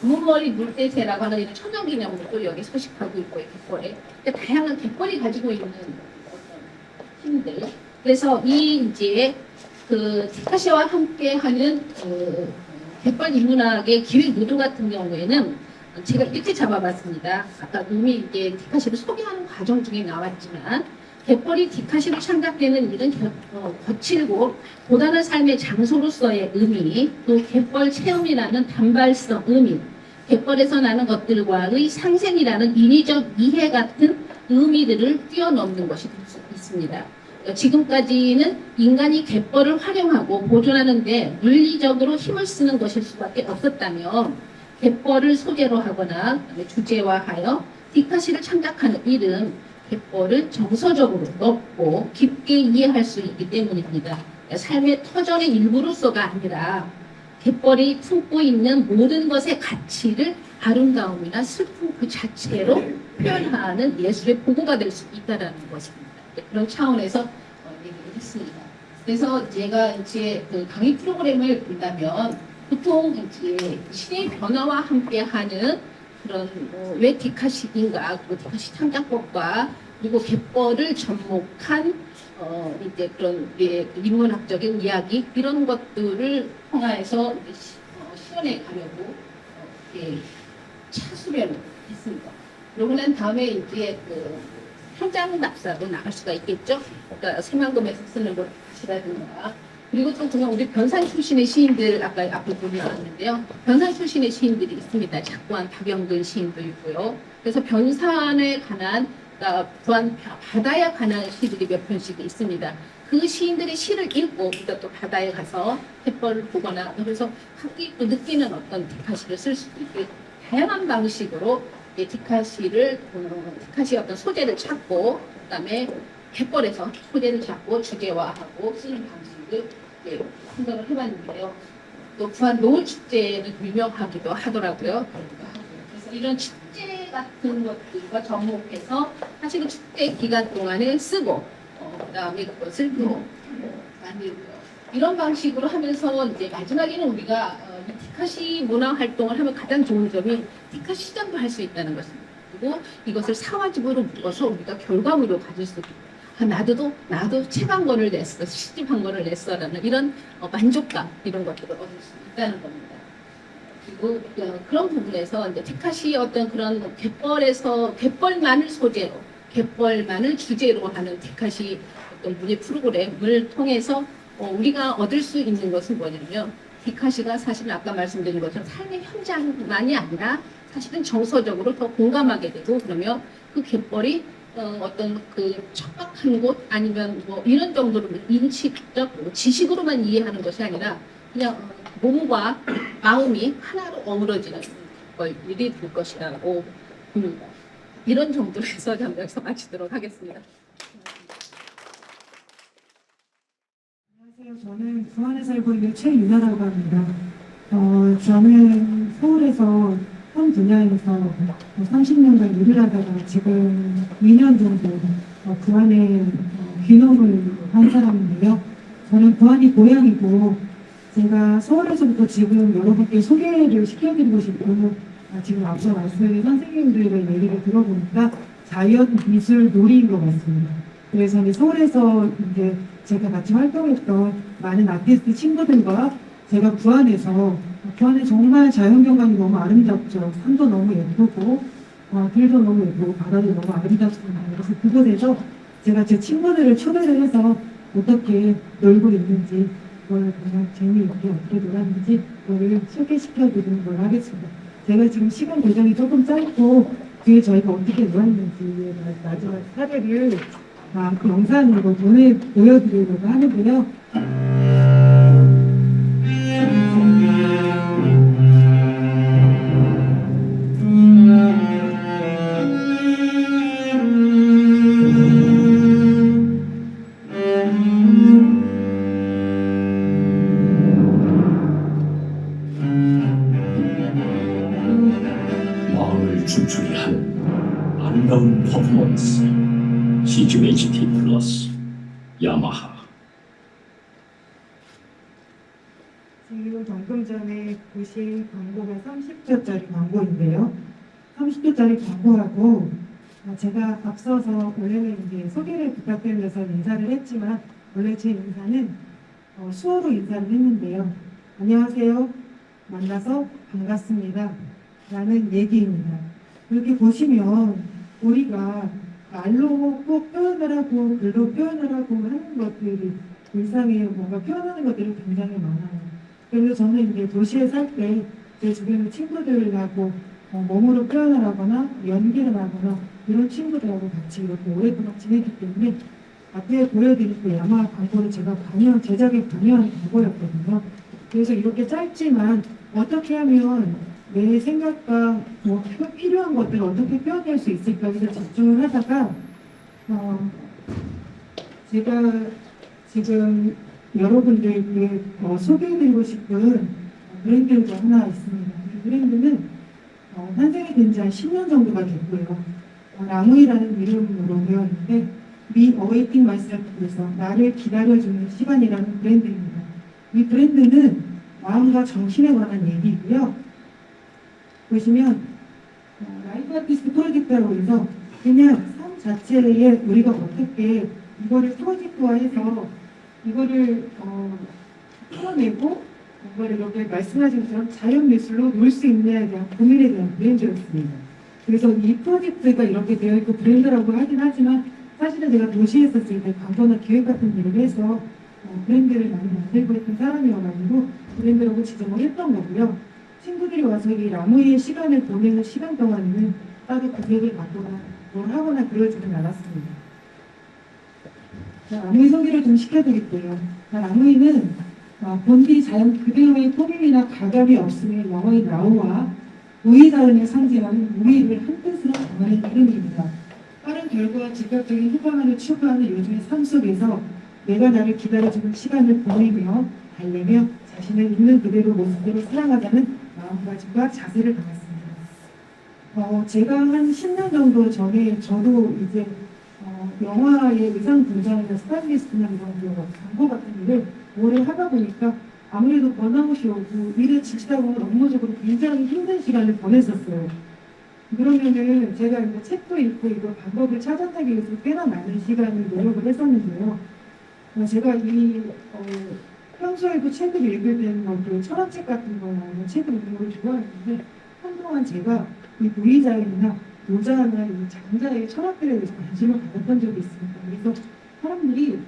금은머리 물대새라고 하는 이런 천연기념물도 여기 서식하고 있고 갯벌에 다양한 갯벌이 가지고 있는 힘들. 그래서 이제 디카시와 함께하는 갯벌 인문학의 기획 의도 같은 경우에는 제가 이렇게 잡아봤습니다. 아까 이미 이제 디카시를 소개하는 과정 중에 나왔지만 갯벌이 디카시로 창작되는 일은 거칠고 고단한 삶의 장소로서의 의미, 또 갯벌 체험이라는 단발성 의미, 갯벌에서 나는 것들과의 상생이라는 인위적 이해 같은 의미들을 뛰어넘는 것이 될 수 있습니다. 지금까지는 인간이 갯벌을 활용하고 보존하는 데 물리적으로 힘을 쓰는 것일 수밖에 없었다면 갯벌을 소재로 하거나 주제화하여 디카시를 창작하는 일은 갯벌을 정서적으로 넓고 깊게 이해할 수 있기 때문입니다. 삶의 터전의 일부로서가 아니라 갯벌이 품고 있는 모든 것의 가치를 아름다움이나 슬픔 그 자체로 표현하는 예술의 보고가 될 수 있다는 것입니다. 그런 차원에서 얘기를 했습니다. 그래서 제가 이제 강의 프로그램을 본다면 보통 이제 시대의 변화와 함께하는 그런 왜 디카시인가 그리고 디카시 창작법과 그리고 갯벌을 접목한 이제 그런 인문학적인 이야기 이런 것들을 통해서 시연해 가려고 차수련을 했습니다. 그러고 난 다음에 이제 현장 답사로 나갈 수가 있겠죠. 그러니까 새만금에서 쓰는 것이라든가 그리고 또 그냥 우리 변산 출신의 시인들 아까 앞에 보면 나왔는데요. 변산 출신의 시인들이 있습니다. 작고한 박영근 시인도 있고요. 그래서 변산에 관한 그러니까 부안 바다에 관한 시들이 몇 편씩 있습니다. 그 시인들의 시를 읽고 우리가 또 바다에 가서 갯벌을 보거나 그래서 학기도 느끼는 어떤 디카시를 쓸 수도 있고 다양한 방식으로 디카시의 어떤 소재를 찾고 그다음에 갯벌에서 소재를 잡고 주제화하고 쓰는 방식을 생각을 해봤는데요. 또 부안 노을 축제는 유명하기도 하더라고요. 그래서 이런 축제 같은 것들과 접목해서 사실은 축제 기간 동안에 쓰고 그다음에 그것을 또 만들고요. 이런 방식으로 하면서 이제 마지막에는 우리가 이 디카시 문화 활동을 하면 가장 좋은 점이 디카시 시장도 할 수 있다는 것입니다. 그리고 이것을 사화집으로 묶어서 우리가 결과물을 가질 수 있고 나도 책 한 권을 냈어, 시집 한 권을 냈어라는 이런 만족감 이런 것들을 얻을 수 있다는 겁니다. 그리고 그런 부분에서 이제 티카시 어떤 그런 갯벌만을 소재로, 갯벌만을 주제로 하는 티카시 어떤 문예 프로그램을 통해서 우리가 얻을 수 있는 것은 뭐냐면 티카시가 사실은 아까 말씀드린 것처럼 삶의 현장만이 아니라 사실은 정서적으로 더 공감하게 되고 그러면 그 갯벌이 어떤 그 척박한 곳 아니면 뭐 이런 정도로 인식적 지식으로만 이해하는 것이 아니라 그냥 몸과 마음이 하나로 어우러지는 일이 될 것이라고 봅니다. 이런 정도로 해서 여기서 마치도록 하겠습니다. 안녕하세요. 저는 부안에 살고 있는 최유나라고 합니다. 저는 서울에서 한 분야에서 30년간 일을 하다가 지금 2년 정도 부안에 귀농을 한 사람인데요. 저는 부안이 고향이고 제가 서울에서부터 지금 여러분께 소개를 시켜드리고 싶고 지금 앞서 말씀하신 선생님들의 얘기를 들어보니까 자연, 미술, 놀이인 것 같습니다. 그래서 이제 서울에서 이제 제가 같이 활동했던 많은 아티스트 친구들과 제가 부안에 정말 자연경관이 너무 아름답죠. 산도 너무 예쁘고 들도 너무 예쁘고 바다도 너무 아름답습니다. 그래서 그곳에서 제가 제 친구들을 초대를 해서 어떻게 놀고 있는지 그걸 그냥 재미있게 어떻게 놀았는지 그걸 소개시켜드리는 걸 하겠습니다. 제가 지금 시간 배정이 조금 짧고 뒤에 저희가 어떻게 놀았는지 마지막 사례를 그 영상으로 보여드리려고 하는데요. 마음을 춤추게 하는 아름다운 퍼포먼스 CGHT 플러스 야마하. 지금 방금 전에 보신 광고가 30초짜리 광고인데요. 30초짜리 광고하고 제가 앞서서 원래는 이제 소개를 부탁드려서 인사를 했지만 원래 제 인사는 수어로 인사를 했는데요. 안녕하세요. 만나서 반갑습니다. 라는 얘기입니다. 이렇게 보시면 우리가 말로 꼭 표현을 하고 글로 표현을 하고 하는 것들이 일상에 뭔가 표현하는 것들이 굉장히 많아요. 그래서 저는 이제 도시에 살 때 제 주변의 친구들하고 몸으로 표현을 하거나 연기를 하거나 이런 친구들하고 같이 이렇게 오랫동안 지냈기 때문에 앞에 보여드릴 그 야마 광고를 제가 제작에 관여한 광고였거든요. 그래서 이렇게 짧지만 어떻게 하면 내 생각과 필요한 것들을 어떻게 표현할 수 있을까 해서 집중을 하다가 제가 지금 여러분들께 소개해드리고 싶은 브랜드가 하나 있습니다. 그 브랜드는 탄생이 된 지 한 10년 정도가 됐고요. 랑우이라는 이름으로 되어 있는데 Me Awaiting Myself에서 나를 기다려주는 시간이라는 브랜드입니다. 이 브랜드는 마음과 정신에 관한 얘기이고요. 보시면 라이프 아티스트 프로젝트라고 해서 그냥 삶 자체에 우리가 어떻게 이거를 프로젝트화해서 이거를 풀어내고 이걸 이렇게 말씀하신 것처럼 자연 미술로 놀 수 있느냐에 대한 고민에 대한 브랜드였습니다. 그래서 이 프로젝트가 이렇게 되어 있고 브랜드라고 하긴 하지만 사실은 제가 도시에 있었을 때 광고나 기획 같은 일을 해서 브랜드를 많이 만들고 있던 사람이어가지고 브랜드라고 지정을 했던 거고요. 친구들이 와서 이 라무이의 시간을 보내는 시간 동안에는 따로 고객을 받거나 뭘 하거나 그러지는 않았습니다. 자, 라무이 소개를 좀 시켜드릴게요. 자, 라무이는 본디 자연 그대로의 포름이나 가감이 없으면 영어의 라우와 우이자연을 상징하는 우이를 한 뜻으로 정하는 이름입니다. 빠른 결과와 즉각적인 후방을 추구하는 요즘의 삶 속에서 내가 나를 기다려주는 시간을 보내며 달래며 자신을 있는 그대로 모습대로 사랑하자는 마음가짐과 자세를 담았습니다. 제가 한 10년 정도 전에 저도 이제 영화의 의상 분장이나 스타일리스트나 이런 광고 같은 일을 오래 하다 보니까 아무래도 번아웃이 오고 일에 지치다 보면 업무적으로 굉장히 힘든 시간을 보냈었어요. 그러면은 제가 이제 책도 읽고 이거 방법을 찾아내기 위해서 꽤나 많은 시간을 노력을 했었는데요. 제가 평소에도 책을 읽을 때는 뭐 철학책 같은 거나 책을 읽는 걸 좋아했는데 한동안 제가 이 무의자연이나 노자나 이 장자의 철학들에 대해서 관심을 가졌던 적이 있습니다. 그래서 사람들이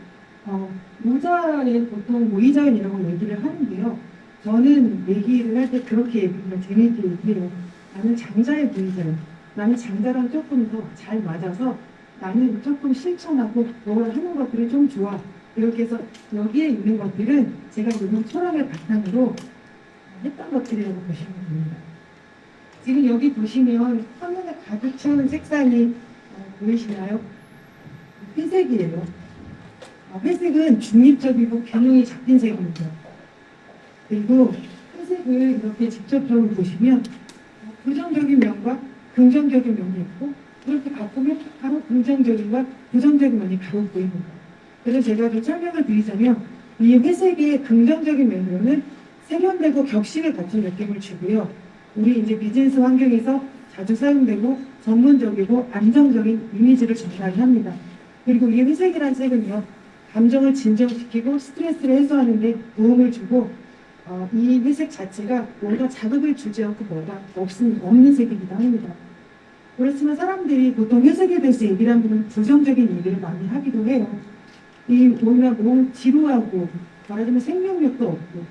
노자의 보통 무의자연이라고 얘기를 하는데요. 저는 얘기를 할 때 그렇게 얘기를 재미있게 얘기해요. 나는 장자의 무의자연. 나는 장자랑 조금 더 잘 맞아서 나는 조금 실천하고 뭘 하는 것들이 좀 좋아. 이렇게 해서 여기에 있는 것들은 제가 요즘 철학을 바탕으로 했던 것들이라고 보시면 됩니다. 지금 여기 보시면 화면에 가득 채운 색상이 보이시나요? 회색이에요. 회색은 중립적이고 균형이 잡힌 색입니다. 그리고 회색을 이렇게 직접적으로 보시면 부정적인 면과 긍정적인 면이 있고 그렇게 바꾸면 바로 긍정적인과 부정적인 면이 바로 보입니다. 그래서 제가 좀 설명을 드리자면 이 회색의 긍정적인 면으로는 세련되고 격식을 갖춘 느낌을 주고요. 우리 이제 비즈니스 환경에서 자주 사용되고 전문적이고 안정적인 이미지를 전달합니다. 그리고 이 회색이라는 색은요, 감정을 진정시키고 스트레스를 해소하는 데 도움을 주고 이 회색 자체가 뭔가 자극을 주지 않고 뭐가 없는 색이기도 합니다. 그렇지만 사람들이 보통 회색에 대해서 얘기를 하면 부정적인 얘기를 많이 하기도 해요. 이 뭔가 너무 지루하고 말하자면 생명력도 없고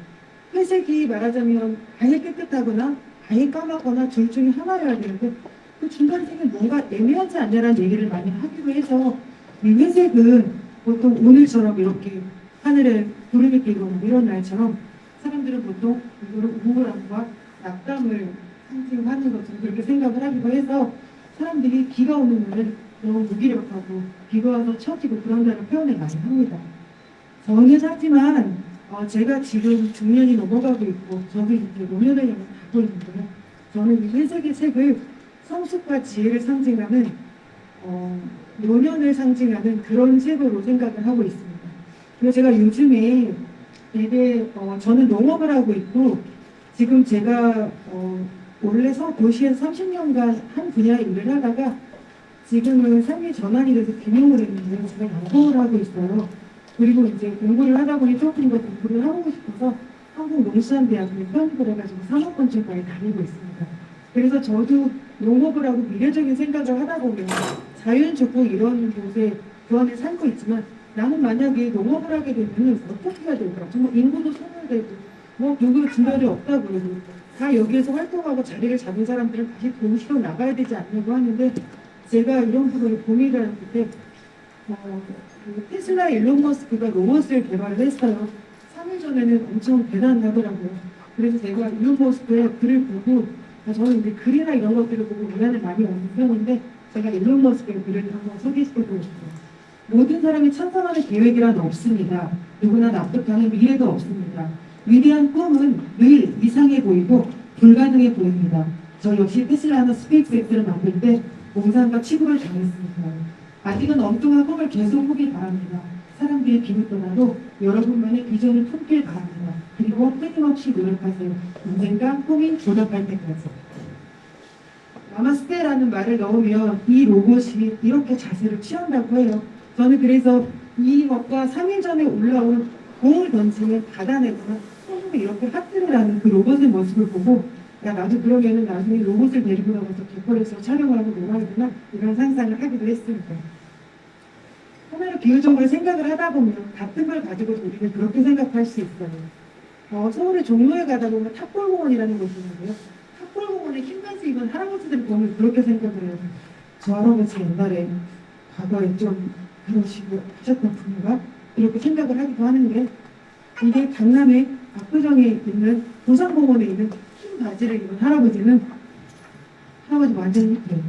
회색이 말하자면 아예 깨끗하거나 아예 까맣거나 둘 중에 하나여야 되는데 그 중간 색은 뭔가 애매하지 않냐라는 얘기를 많이 하기도 해서 이 회색은 보통 오늘처럼 이렇게 하늘에 구름이 끼고 이런 날처럼 사람들은 보통 이거를 우울함과 낙담을 상징하는 것처럼 그렇게 생각을 하기도 해서 사람들이 비가 오는 날은 너무 무기력하고 비가 와서 처지고 그런다는 표현을 많이 합니다. 저는 하지만 제가 지금 중년이 넘어가고 있고 저도 이제 노년을 가고 있는데요. 저는 이 회색의 색을 성숙과 지혜를 상징하는 노년을 상징하는 그런 색으로 생각을 하고 있습니다. 그래서 제가 요즘에 되게 저는 농업을 하고 있고 지금 제가 원래 도시에서 30년간 한 분야의 일을 하다가 지금은 삶이 전환이 돼서 경영을 했는데 제가 연구를 하고 있어요. 그리고 이제 공부를 하다 보니 조금 더 공부를 하고 싶어서 한국농수산대학교에 편입을 해가지고 산업건축과에 다니고 있습니다. 그래서 저도 농업을 하고 미래적인 생각을 하다 보면 자연축복 이런 곳에 그 안에 살고 있지만 나는 만약에 농업을 하게 되면 어떻게 해야 될까? 정말 인구도 소멸되고 뭐 누구 주변에 없다 그러고 다 여기에서 활동하고 자리를 잡은 사람들은 다시 도시로 나가야 되지 않냐고 하는데 제가 이런 부분을 고민을 할 때 테슬라 일론 머스크가 로봇을 개발을 했어요. 3일 전에는 엄청 대단하더라고요. 그래서 제가 일론 머스크의 글을 보고 저는 이제 글이나 이런 것들을 보고 문안을 많이 얻는 편인데 제가 일론 머스크의 글을 한번 소개시켜드리고 싶어요. 모든 사람이 찬성하는 계획이란 없습니다. 누구나 납득하는 미래도 없습니다. 위대한 꿈은 늘 이상해 보이고 불가능해 보입니다. 저 역시 테슬라나 스페이스X를 만들 때 공상과 치부를 당했습니다. 아직은 엉뚱한 꿈을 계속 꾸길 바랍니다. 사람들의 비를 떠나도 여러분만의 비전을 품길 바랍니다. 그리고 끊임없이 노력하세요. 언젠가 꿈이 조력할 때까지. 나마스테라는 말을 넣으면 이 로봇이 이렇게 자세를 취한다고 해요. 저는 그래서 이것과 3일 전에 올라온 공을 던지면 받아내거나 손으로 이렇게 하트를 하는 그 로봇의 모습을 보고 야 나도 그러면은 나중에 로봇을 데리고 나가서 갯벌에서 촬영을 하고 놀아야 되나 이런 상상을 하기도 했습니다. 하나를 비유적으로 생각을 하다 보면 같은 걸 가지고도 우리는 그렇게 생각할 수 있어요. 서울의 종로에 가다 보면 탑골공원이라는 곳이 있는데요. 탑골공원에 흰바지 입은 할아버지들 보면 그렇게 생각을 해요. 저 할아버지 옛날에 과거에 좀 그러시고 하셨던 분인가? 이렇게 생각을 하기도 하는데 이게 강남의 압구정에 있는 도산공원에 있는 흰 바지를 입은 할아버지는 할아버지 완전 힙해요.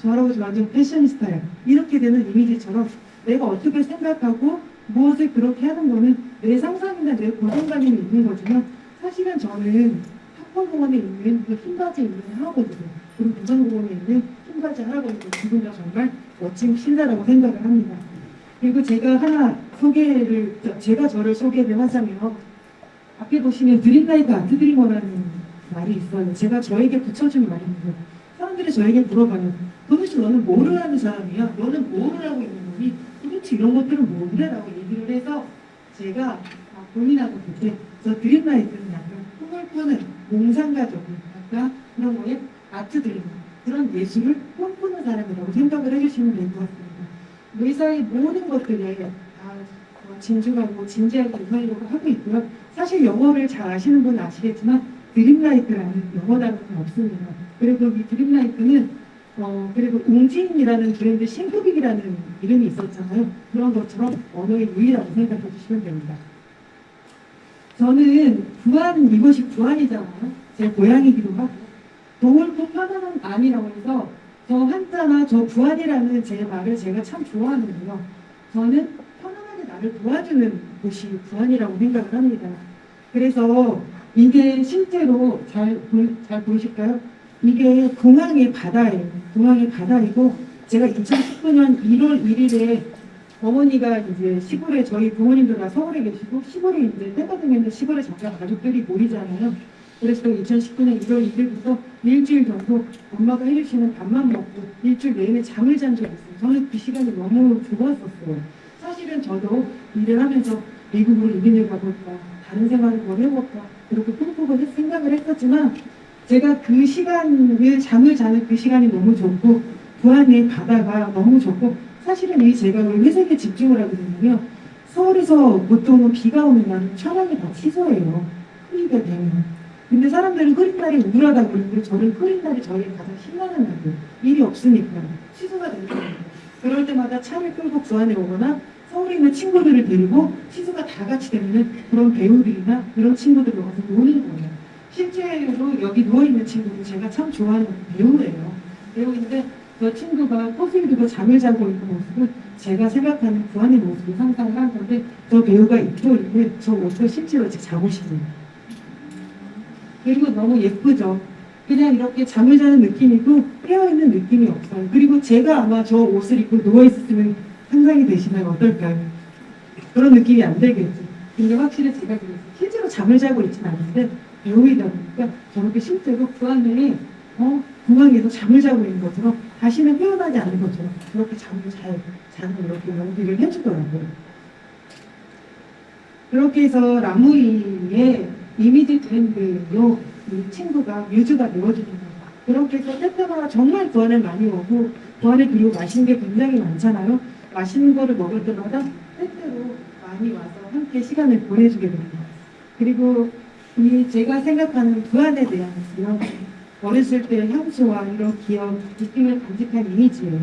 저 할아버지 완전 패셔니스타야. 이렇게 되는 이미지처럼 내가 어떻게 생각하고 무엇을 그렇게 하는 거는 내 상상이나 내 고정감이 있는 거지만 사실은 저는 탑골공원에 있는 그 흰바지 입는 할아버지들 그리고 도산공원에 있는 흰바지 할아버지들 두분 다 정말 멋진 신사라고 생각을 합니다. 그리고 제가 하나 제가 저를 소개를 하자면 앞에 보시면 드림라이크 아트드리머라는 말이 있어요. 제가 저에게 붙여준 말입니다. 사람들이 저에게 물어봐요. 도대체 너는 뭐를 하는 사람이야? 너는 뭐를 하고 있는 거니? 도대체 이런 것들은 뭐래? 라고 얘기를 해서 제가 고민하고 그때 저 드림라이크는 약간 꿈을 꾸는 몽상가적인 약간 그런 거에 아트드리머 그런 예술을 꿈꾸는 사람이라고 생각을 해주시면 될 것 같습니다. 의사의 모든 것들에 다 진중하고 진지하게 임하려고 하고 있고요. 사실 영어를 잘 아시는 분은 아시겠지만 드림라이크라는 영어 단어는 없습니다. 그리고 이 드림라이크는 그리고 웅진이라는 브랜드 신크빅이라는 이름이 있었잖아요. 그런 것처럼 언어의 유희라고 생각해 주시면 됩니다. 저는 부안, 이곳이 부안이잖아요. 제 고향이기도 하고 도울고 편안한 암이라고 해서 저 한자나 저 부안이라는 제 말을 제가 참 좋아하는데요. 저는 편안하게 나를 도와주는 곳이 부안이라고 생각을 합니다. 그래서 이게 실제로 잘 보이실까요? 이게 공항의 바다예요. 공항의 바다이고 제가 2019년 1월 1일에 어머니가 이제 시골에 저희 부모님들 다 서울에 계시고 시골에 이제 때가 되면 시골에 잠깐 가족들이 모이잖아요. 그래서 2019년 1월 1일부터 일주일 정도 엄마가 해주시는 밥만 먹고 일주일 내내 잠을 잔 적이 있어요. 저는 그 시간이 너무 좋았었어요. 사실은 저도 일을 하면서 미국으로 이민을 가볼까, 다른 생활을 뭘 해볼까 그렇게 꿈꾸고 생각을 했었지만 제가 그 시간을 잠을 자는 그 시간이 너무 좋고 부안의 바다가 너무 좋고 사실은 이 제가 왜 회색에 집중을 하게 되냐면 서울에서 보통은 비가 오는 날은 촬영이 다 취소해요. 흐리게 되면. 근데 사람들은 흐린 날이 우울하다고 그러는데 저는 흐린 날이 저에게 가장 신나는 날이에요. 일이 없으니까 취소가 되는 거예요. 그럴 때마다 차를 끌고 부안에 오거나 서울에 있는 친구들을 데리고 취소가 다 같이 되면 그런 배우들이나 이런 친구들을 와서 노는 거예요. 실제로 여기 누워있는 친구는 제가 참 좋아하는 배우예요. 배우인데 저 친구가 꽃을 들고 잠을 자고 있는 모습은 제가 생각하는 부안의 모습을 상상을 한 건데 저 배우가 입고 있는 저 옷도 실제로 제 잠옷이에요. 그리고 너무 예쁘죠. 그냥 이렇게 잠을 자는 느낌이고 깨어있는 느낌이 없어요. 그리고 제가 아마 저 옷을 입고 누워있었으면 상상이 되시나요? 어떨까요? 그런 느낌이 안 들겠죠. 근데 확실히 제가 그랬어요. 실제로 잠을 자고 있지는 않는데 배우이다 보니까 저렇게 실제로 그 안에 공항에서 잠을 자고 있는 것처럼 다시는 깨어나지 않는 것처럼 그렇게 잠을 잘 자는 이렇게 연기를 해주더라고요. 그렇게 해서 라무이의 이미지 브랜드로 이 친구가 뮤즈가 되어주는 거예요. 그렇게 해서 때때마다 정말 부안을 많이 오고 부안에 그리고 맛있는 게 굉장히 많잖아요. 맛있는 거를 먹을 때마다 때때로 많이 와서 함께 시간을 보내주게 됩니다. 그리고 이 제가 생각하는 부안에 대한 이런 어렸을 때 향수와 이런 기억, 느낌을 간직한 이미지예요.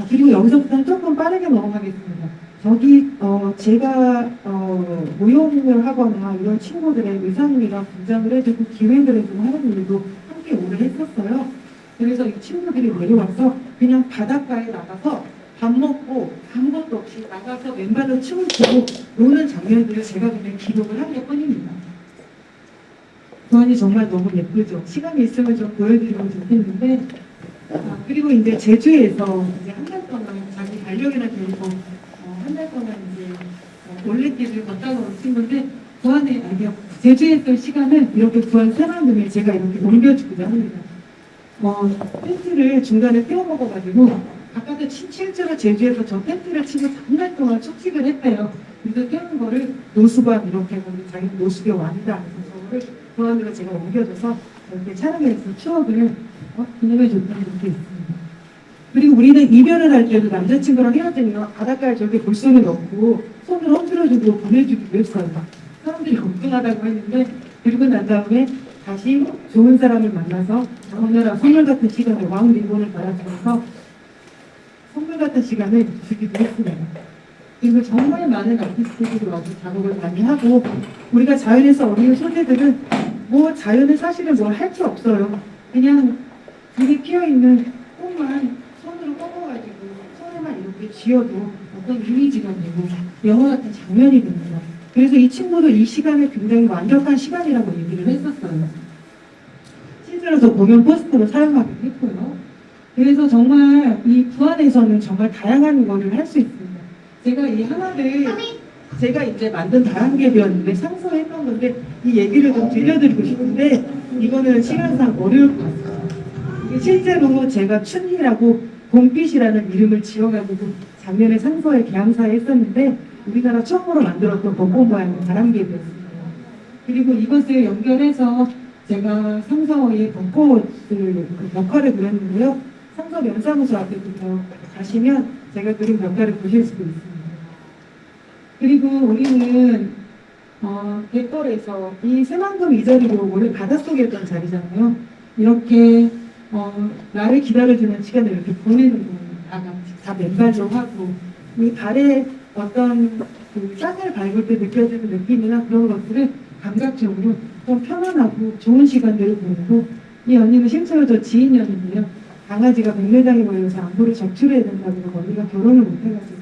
그리고 여기서부터는 조금 빠르게 넘어가겠습니다. 저기 제가 모형을 하거나 이런 친구들의 의상이랑 분장을 해주고 기획을 해주고 하는 일도 함께 오래 했었어요. 그래서 이 친구들이 내려와서 그냥 바닷가에 나가서 밥 먹고 아무것도 없이 나가서 왼발로 춤을 추고 노는 장면들을 제가 그냥 기록을 한 것뿐입니다. 부안이 정말 너무 예쁘죠. 시간이 있으면 좀 보여드리면 좋겠는데 그리고 이제 제주에서 이제 한 달 동안 자기 반려견을 데리고 한 달 동안 이제 올레길을 걷다가 온 친구인데 부안에 제주에 있던 시간을 이렇게 부안 사람들을 제가 이렇게 옮겨주기도 합니다. 텐트를 중간에 떼어 먹어가지고 아까도 실제로 제주에서 저 텐트를 치고 한 달 동안 숙식을 했대요. 그래서 떼는 거를 노수관 이렇게 하고 자기 노숙의 왕이다 그래서 저거를 부안으로 제가 옮겨줘서 이렇게 촬영해서 추억을 기념해줬던 적도 있습니다. 그리고 우리는 이별을 할 때도 남자친구랑 헤어지면 바닷가에 저렇게 볼선을 넣고 손을 흔들어주고 보내주기도 했어요. 사람들이 엉뚱하다고 했는데 그리고 난 다음에 다시 좋은 사람을 만나서 오늘은 선물 같은 시간을 왕 리본을 달아주면서 선물 같은 시간을 주기도 했습니다. 그리고 정말 많은 아티스트들이 와서 작업을 많이 하고 우리가 자연에서 얻는 소재들은 뭐 자연은 사실은 뭘 할 게 없어요. 그냥 불이 피어있는 꽃만 손으로 꺾어가지고 손에만 이렇게 쥐어도 어떤 이미지가 되고 영화 같은 장면이 됩니다. 그래서 이 친구도 이 시간을 굉장히 완벽한 시간이라고 얘기를 했었어요. 실제로 저 공연 포스터로 사용하기도 했고요. 그래서 정말 이 부안에서는 정말 다양한 거를 할 수 있습니다. 제가 이 하나를 제가 이제 만든 다단계였는데 상소했던 건데 이 얘기를 좀 들려드리고 싶은데 이거는 시간상 어려울 것 같습니다. 이게 실제로 제가 춘희라고 봄빛이라는 이름을 지어가지고 작년에 상소에 개항사에 했었는데 우리나라 처음으로 만들었던 벚꽃 모양의 다람쥐였습니다. 그리고 이것을 연결해서 제가 상서의 벚꽃을 역할을 그렸는데요. 상서 면사무소 앞에 가시면 제가 그린 역할을 보실 수도 있습니다. 그리고 우리는 갯벌에서 이 새만금 이 자리로 원래 바닷속이었던 자리잖아요. 이렇게 나를 기다려주는 시간을 이렇게 보내는 거예요. 다 같이 다 맨발로 하고 이 발에 어떤 그 땅을 밟을 때 느껴지는 느낌이나 그런 것들을 감각적으로 좀 편안하고 좋은 시간들을 보내고 이 언니는 실제로 저 지인년인데요. 강아지가 백내장에 걸려서 안부를 적출해야 된다고 언니가 결혼을 못해가지고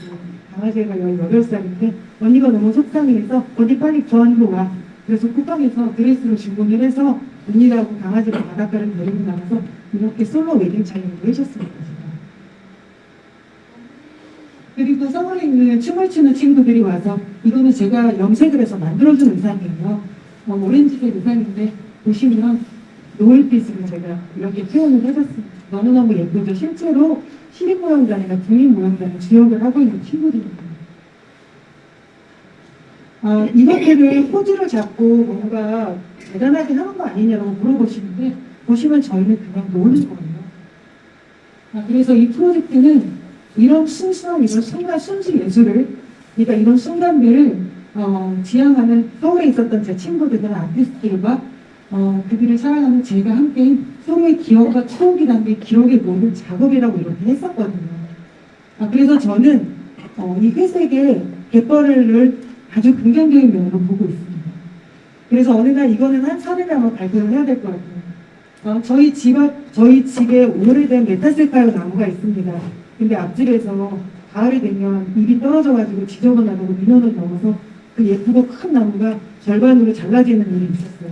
강아지가 18살인데 언니가 너무 속상해서 언니 빨리 구하고 와. 그래서 쿠팡에서 드레스를 주문을 해서 언니라고 강아지를 바닷가를 데리고 나가서 이렇게 솔로 웨딩 촬영을 해줬습니다. 그리고 서울에 있는 춤을 추는 친구들이 와서 이거는 제가 염색을 해서 만들어준 의상이에요. 오렌지색 의상인데 보시면 노을빛으로 제가 이렇게 표현을 해봤습니다. 너무너무 예쁘죠. 실제로 시립모양단이나 국립모양단을 주역을 하고 있는 친구들입니다. 이것들을 포즈를 잡고 뭔가 대단하게 하는 거 아니냐고 물어보시는데 보시면 저희는 그냥 노는 거예요. 그래서 이 프로젝트는 이런 순수한 이런 순간 순수 예술을 그러니까 이런 순간들을 지향하는 서울에 있었던 제 친구들이나 아티스트들과 그들을 사랑하는 제가 함께 서로의 기억과 추억이 담긴 기록의 모든 작업이라고 이렇게 했었거든요. 그래서 저는 이 회색의 갯벌을 아주 긍정적인 면으로 보고 있습니다. 그래서 어느 날 이거는 한 사례를 한번 발표를 해야 될 것 같아요. 저희 집에 오래된 메타세카이어 나무가 있습니다. 근데 앞집에서 가을이 되면 잎이 떨어져가지고 지저분하다고 민원을 넘어서 그 예쁘고 큰 나무가 절반으로 잘라지는 일이 있었어요.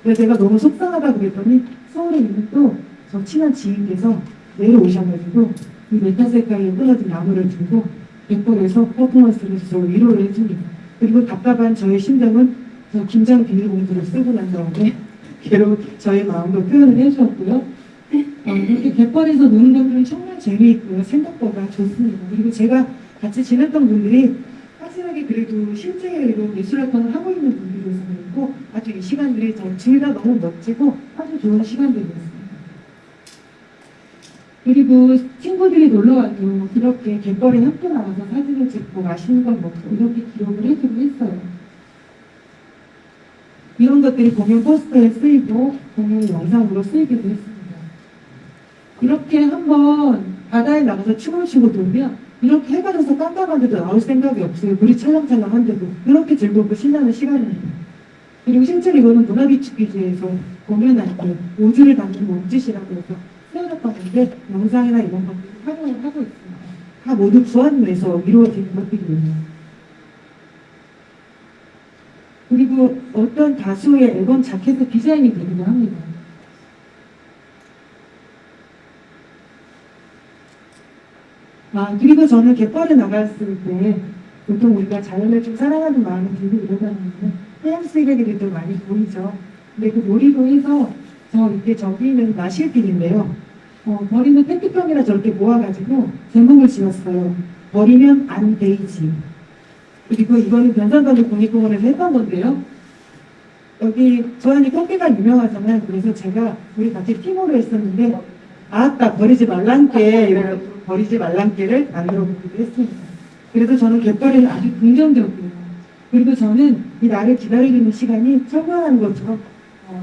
그래서 제가 너무 속상하다고 그랬더니 서울에 있는 또 저 친한 지인께서 내려오셔가지고 이 메타세카이어 떨어진 나무를 들고 갯벌에서 퍼포먼스를 해서 저를 위로를 해줍니다. 그리고 답답한 저의 심정은 저 김장 비닐봉지를 쓰고 난 다음에 괴로 저의 마음도 표현을 해주었고요. 이렇게 갯벌에서 노는 것들은 정말 재미있고요. 생각보다 좋습니다. 그리고 제가 같이 지냈던 분들이 확실하게 그래도 실제로 예술 활동을 하고 있는 분들이었고 아주 이 시간들이 둘 다 너무 멋지고 아주 좋은 시간들이었습니다. 그리고 친구들이 놀러와도 이렇게 갯벌에 함께 나가서 사진을 찍고 맛있는 걸 먹고 이렇게 기록을 해주고 했어요. 이런 것들이 공연 포스터에 쓰이고 공연 영상으로 쓰이기도 했습니다. 이렇게 한번 바다에 나가서 춤을 추고 놀면 이렇게 해가 져서 깜깜한데도 나올 생각이 없어요. 물이 찰랑찰랑한데도 그렇게 즐겁고 신나는 시간입니다. 그리고 실제로 이거는 문화비축기지에서 공연할 때 우주를 담는 몸짓이라고 해서 세워졌던 건데 영상이나 이런 것들을 활용을 하고 있습니다. 다 모두 부안에서 이루어지는 것들이에요. 그리고 어떤 가수의 앨범 자켓의 디자인이 되기도 합니다. 그리고 저는 갯벌에 나갔을 때 보통 우리가 자연을 좀 사랑하는 마음이 들고 이러다보면 해양 쓰레기들도 많이 보이죠. 근데 그 놀이로 해서 저기 있는 마실길인데요. 버리는 페트병이나 저렇게 모아가지고 제목을 지었어요. 버리면 안 되지. 그리고 이거는 변산단도 국립공원에서 했던 건데요. 여기 부안이 꽃게가 유명하잖아요. 그래서 제가 우리 같이 팀으로 했었는데 아따 버리지 말란께 이래가지고 버리지 말란께를 만들어 보기도 했습니다. 그래서 저는 갯벌에는 아주 긍정적이에요. 그리고 저는 이 나를 기다리는 시간이 철거하는 것처럼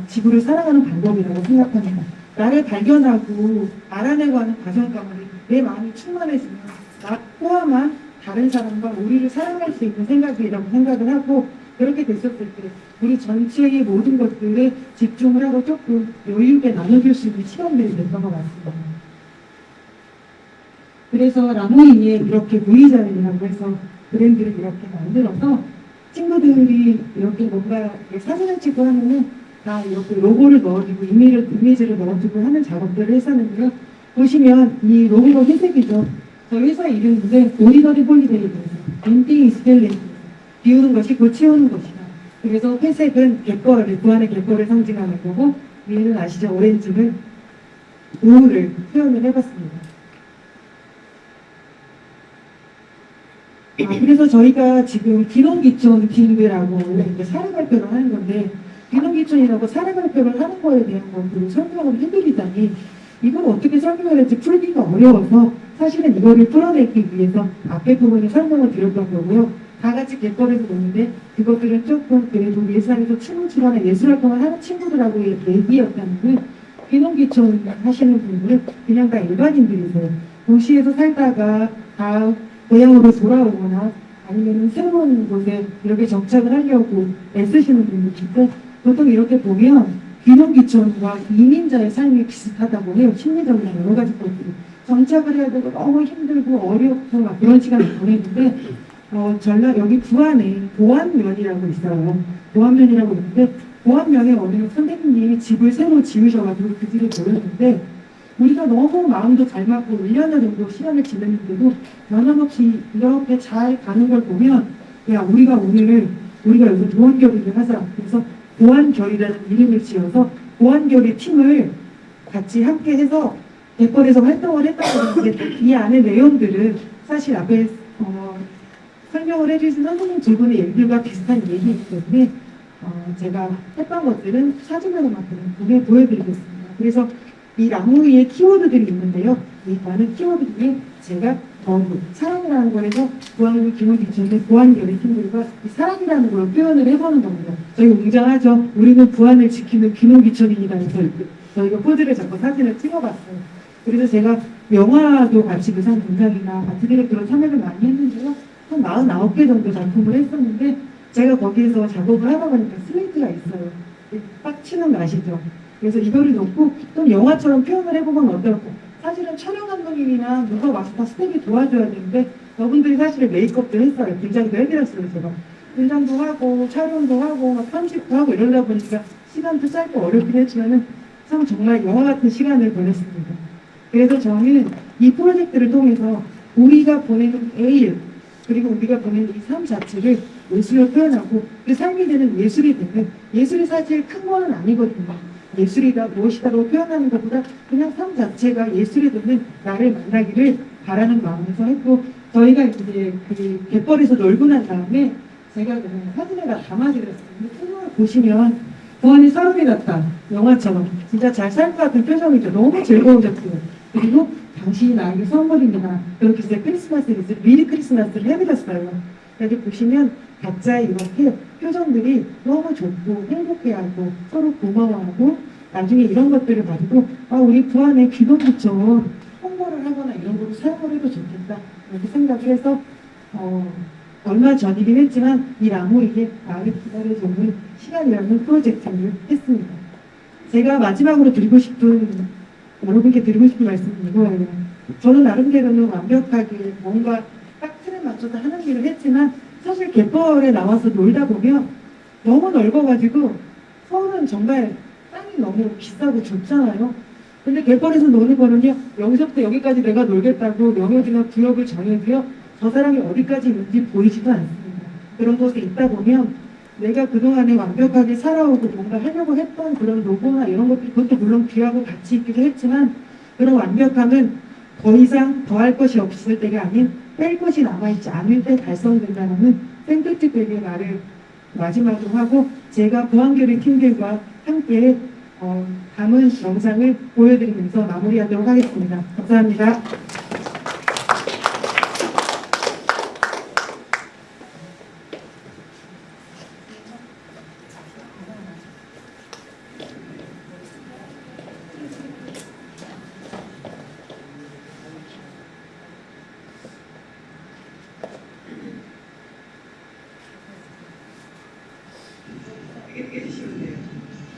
지구를 살아가는 방법이라고 생각합니다. 나를 발견하고 알아내고 하는 과정 가운데 내 마음이 충만해지면 나 포함한 다른 사람과 우리를 사랑할 수 있는 생각이라고 생각을 하고, 그렇게 됐었을 때 우리 전체의 모든 것들에 집중을 하고 조금 여유 있게 나눠줄 수 있는 시간들이 됐던 것 같습니다. 그래서 라모이에 이렇게 무이자연이라고 해서 브랜드를 이렇게 만들어서 친구들이 이렇게 뭔가 사진을 찍고 하면은 다 이렇게 로고를 넣어주고 이미지를 넣어주고 하는 작업들을 했었는데요. 보시면 이 로고가 회색이죠. 저희 회사 이름인데 오리너리 홀리데이에서 엔딩 이스펠레이에서 비우는 것이 곧 채우는 것이다. 그래서 회색은 갯벌을, 부안의 갯벌을 상징하는 거고, 위에는 아시죠? 오렌지는 우울을 표현을 해봤습니다. 그래서 저희가 지금 귀농귀촌 팀들하고 원래 이제 사례 발표를 하는 건데, 귀농귀촌이라고 사례 발표를 하는 거에 대한 것들을 설명을 해드리자니 이걸 어떻게 설명을 할지 풀기가 어려워서 사실은 이거를 풀어내기 위해서 앞에 부분에 설명을 드렸던 거고요. 다 같이 갯벌에서 노는데 그것들은 조금 그래도 예산에서 춤을 추거나 예술활동을 하는 친구들하고의 얘기였다면, 귀농귀촌 하시는 분들은 그냥 다 일반인들이세요. 도시에서 살다가 다 고향으로 돌아오거나 아니면 새로운 곳에 이렇게 정착을 하려고 애쓰시는 분들인데, 보통 이렇게 보면 귀농귀촌과 이민자의 삶이 비슷하다고 해요. 심리적인 여러 가지 것들이. 정착을 해야 되고 너무 힘들고 어렵고 막 그런 시간을 보내는데, 전라 여기 부안에 보안면이라고 있어요. 보안면이라고 있는데, 보안면에 어느 선생님이 집을 새로 지으셔가지고 그 집을 보였는데, 우리가 너무 마음도 잘 맞고 1년 정도 시간을 지냈는데도 변함없이 이렇게 잘 가는 걸 보면, 야, 우리가 여기서 보안결의를 하자. 그래서 보안결의라는 이름을 지어서 보안결의 팀을 같이 함께 해서 갯벌에서 활동을 했다고 하는데, 이 안에 내용들은 사실 앞에 설명을 해주신 선생님 두 분의 얘기들과 비슷한 얘기이기 때문에 제가 했던 것들은 사진으로만 보여드리겠습니다. 그래서 이 나무 위에 키워드들이 있는데요. 이 많은 키워드 중에 제가 사랑이라는 거에서 보안을 귀농귀촌의 보안결의 팀들과 이 사랑이라는 걸 표현을 해보는 겁니다. 저희가 웅장하죠. 우리는 부안을 지키는 귀농귀촌인이다 해서 저희가 포즈를 잡고 사진을 찍어봤어요. 그래서 제가 영화도 같이 의상 동작이나 아트 디렉터로 참여를 많이 했는데요. 한 49개 정도 작품을 했었는데, 제가 거기에서 작업을 하다 보니까 슬레이트가 있어요. 빡 치는 거 아시죠? 그래서 이거를 놓고 좀 영화처럼 표현을 해보면 어떨까? 사실은 촬영 감독님이나 누가 와서 다 스텝이 도와줘야 되는데, 저분들이 사실 메이크업도 했어요. 분장도 해드렸어요, 제가. 분장도 하고 촬영도 하고 막 편집도 하고 이러다 보니까 시간도 짧고 어렵긴 했지만은 참 정말 영화 같은 시간을 보냈습니다. 그래서 저는 이 프로젝트를 통해서 우리가 보내는 에일, 그리고 우리가 보내는 이 삶 자체를 예술로 표현하고 그 삶이 되는 예술이 되면, 예술이 사실 큰 거는 아니거든요. 예술이다 무엇이다로 표현하는 것보다 그냥 삶 자체가 예술이 되는 나를 만나기를 바라는 마음에서 했고, 저희가 이제 그 갯벌에서 놀고 난 다음에 제가 그냥 사진에 다 담아드렸어요. 표정을 보시면 부안이 사람이 같다, 영화처럼 진짜 잘 살 것 같은 표정이죠. 너무 즐거우셨어요. 그리고 당신이 나에게 선물입니다. 그렇게 해서 크리스마스를 미리 크리스마스를 해드렸어요. 여기 보시면 각자 이렇게 표정들이 너무 좋고 행복해하고 서로 고마워하고, 나중에 이런 것들을 가지고 우리 부안의 귀농귀촌 홍보를 하거나 이런 거로 사용을 해도 좋겠다 이렇게 생각을 해서 얼마 전이긴 했지만 이 나무에게 나를 기다려주는 시간이라는 프로젝트를 했습니다. 제가 마지막으로 여러분께 드리고 싶은 말씀은 이거예요. 저는 나름대로는 완벽하게 뭔가 딱 틀에 맞춰서 하는 일을 했지만, 사실 갯벌에 나와서 놀다 보면 너무 넓어가지고 서울은 정말 땅이 너무 비싸고 좁잖아요. 근데 갯벌에서 노는 거는요, 여기서부터 여기까지 내가 놀겠다고 영역이나 구역을 정해도요, 저 사람이 어디까지 있는지 보이지도 않습니다. 그런 곳에 있다 보면 내가 그동안에 완벽하게 살아오고 뭔가 하려고 했던 그런 로고나 이런 것들, 그것도 물론 귀하고 가치 있기도 했지만, 그런 완벽함은 더 이상 더할 것이 없을 때가 아닌 뺄 것이 남아있지 않을 때 달성된다는 생필집 베개 말을 마지막으로 하고, 제가 보안결의 팀들과 함께 담은 영상을 보여드리면서 마무리하도록 하겠습니다. 감사합니다.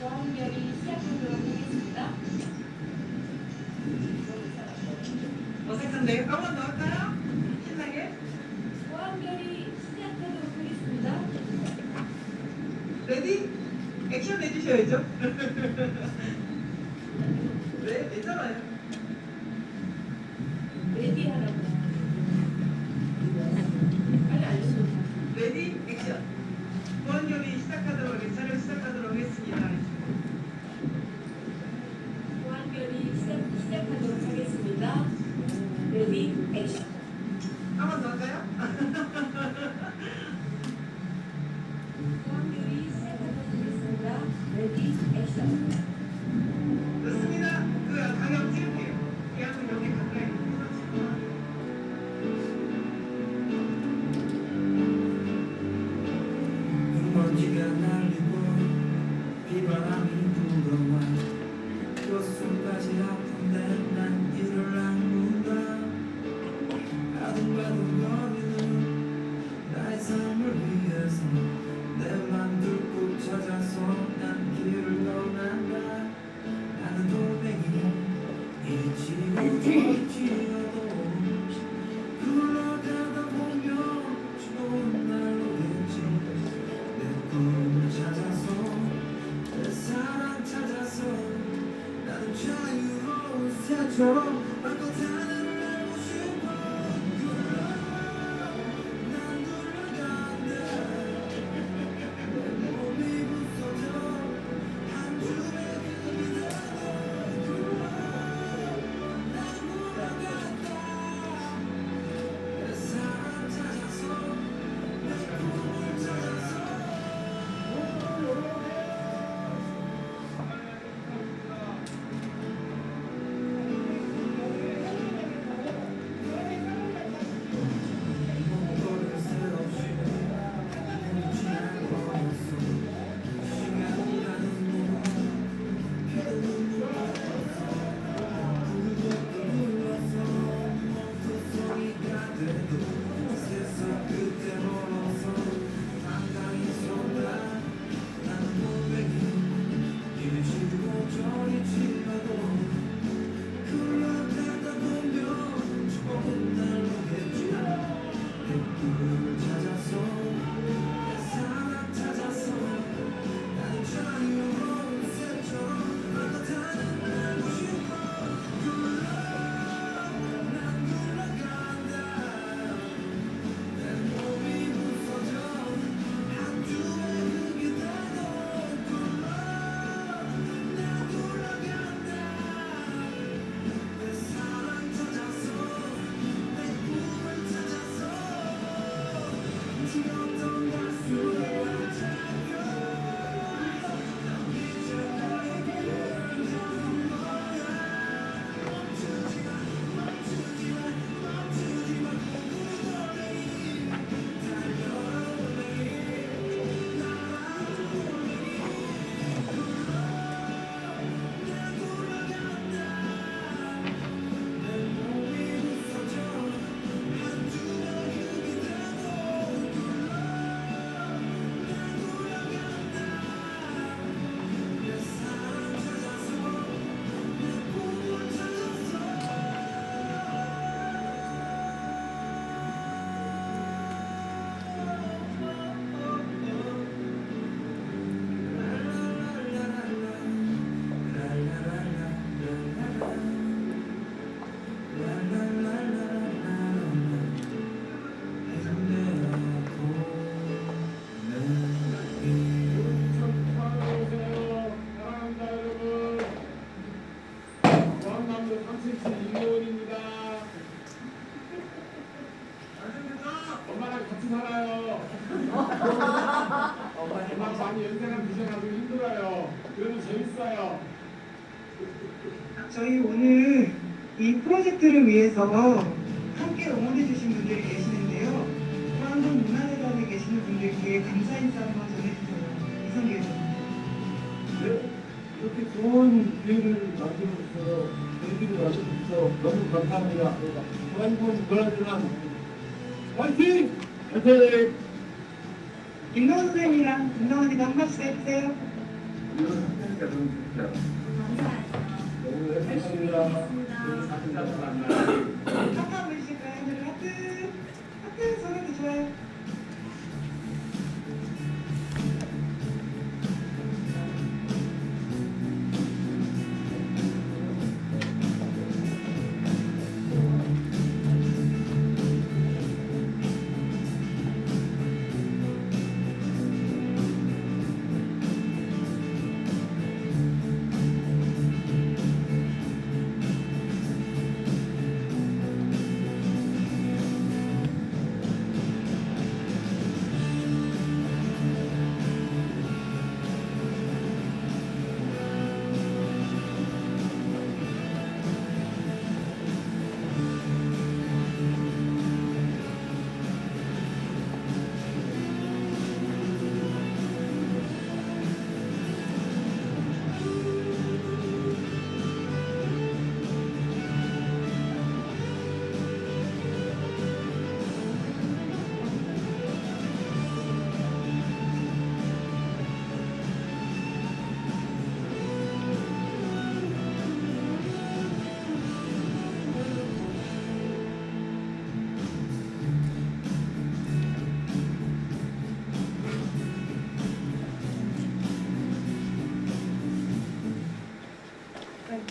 보험결이 시작하도록 하겠습니다. 어색한데요? 한번 더 할까요? 신나게? 보험결이 시작하도록 하겠습니다. 레디? 액션 내주셔야죠. 네, 괜찮아요. 레디하라고. 빨리 알려줘. 레디? 액션. 보안결이 촬영 시작하도록 하겠습니다. 보험결이 시작하도록 하겠습니다. 레디 액션. 한 번 더 할까요? 보험결이 시작하도록 하겠습니다. 레디 액션. 좋습니다. 그 방향 찍을게요. 그냥 여기 가까이. 먼지가 날리고 비바람이 불어와 뼛속까지 아픈데 난 이를 안는다 아둥바둥거리는 나의 삶을 위해서 내 맘들 꾹 찾아서 난 길을 떠난다 나는 돌멩이 이치고 저치어도 흘러가다 보면 좋은 날 오겠지 내 꿈을 찾아서 내 사랑 찾아서 나는 자유로운 새처럼 마음껏 하늘을 날고 싶어 난 돌아간다 내 몸이 부서져 한 줌의 그대로 난 돌아간다 내 사랑 찾아서 내 꿈을 찾아서 엄마랑 같이 살아요. 엄마 많이 연세가 드셔가지고 힘들어요. 그래도 재밌어요. 저희 오늘 이 프로젝트를 위해서 함께 응원해 주신 분들이 계시는데요. 한국 문화재단에 계시는 분들께 감사 인사 한번 전해주세요. 이성계 님. 네, 이렇게 좋은 기회를 만들어주셔서 저희들이 와주셔서 너무 감사합니다. 대한민국 문화재단 화이팅! 화이팅! 김동원 선생님이랑 김동원이도 한 말씀 해주세요. 이런 학생이가 너무 좋다. 너무 감사합니다. 오늘 같은 자리에서 만나요. 하트 한번 해주실까요? 하늘 하트. 하트 소리도 좋아요.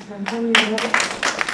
감사합니다.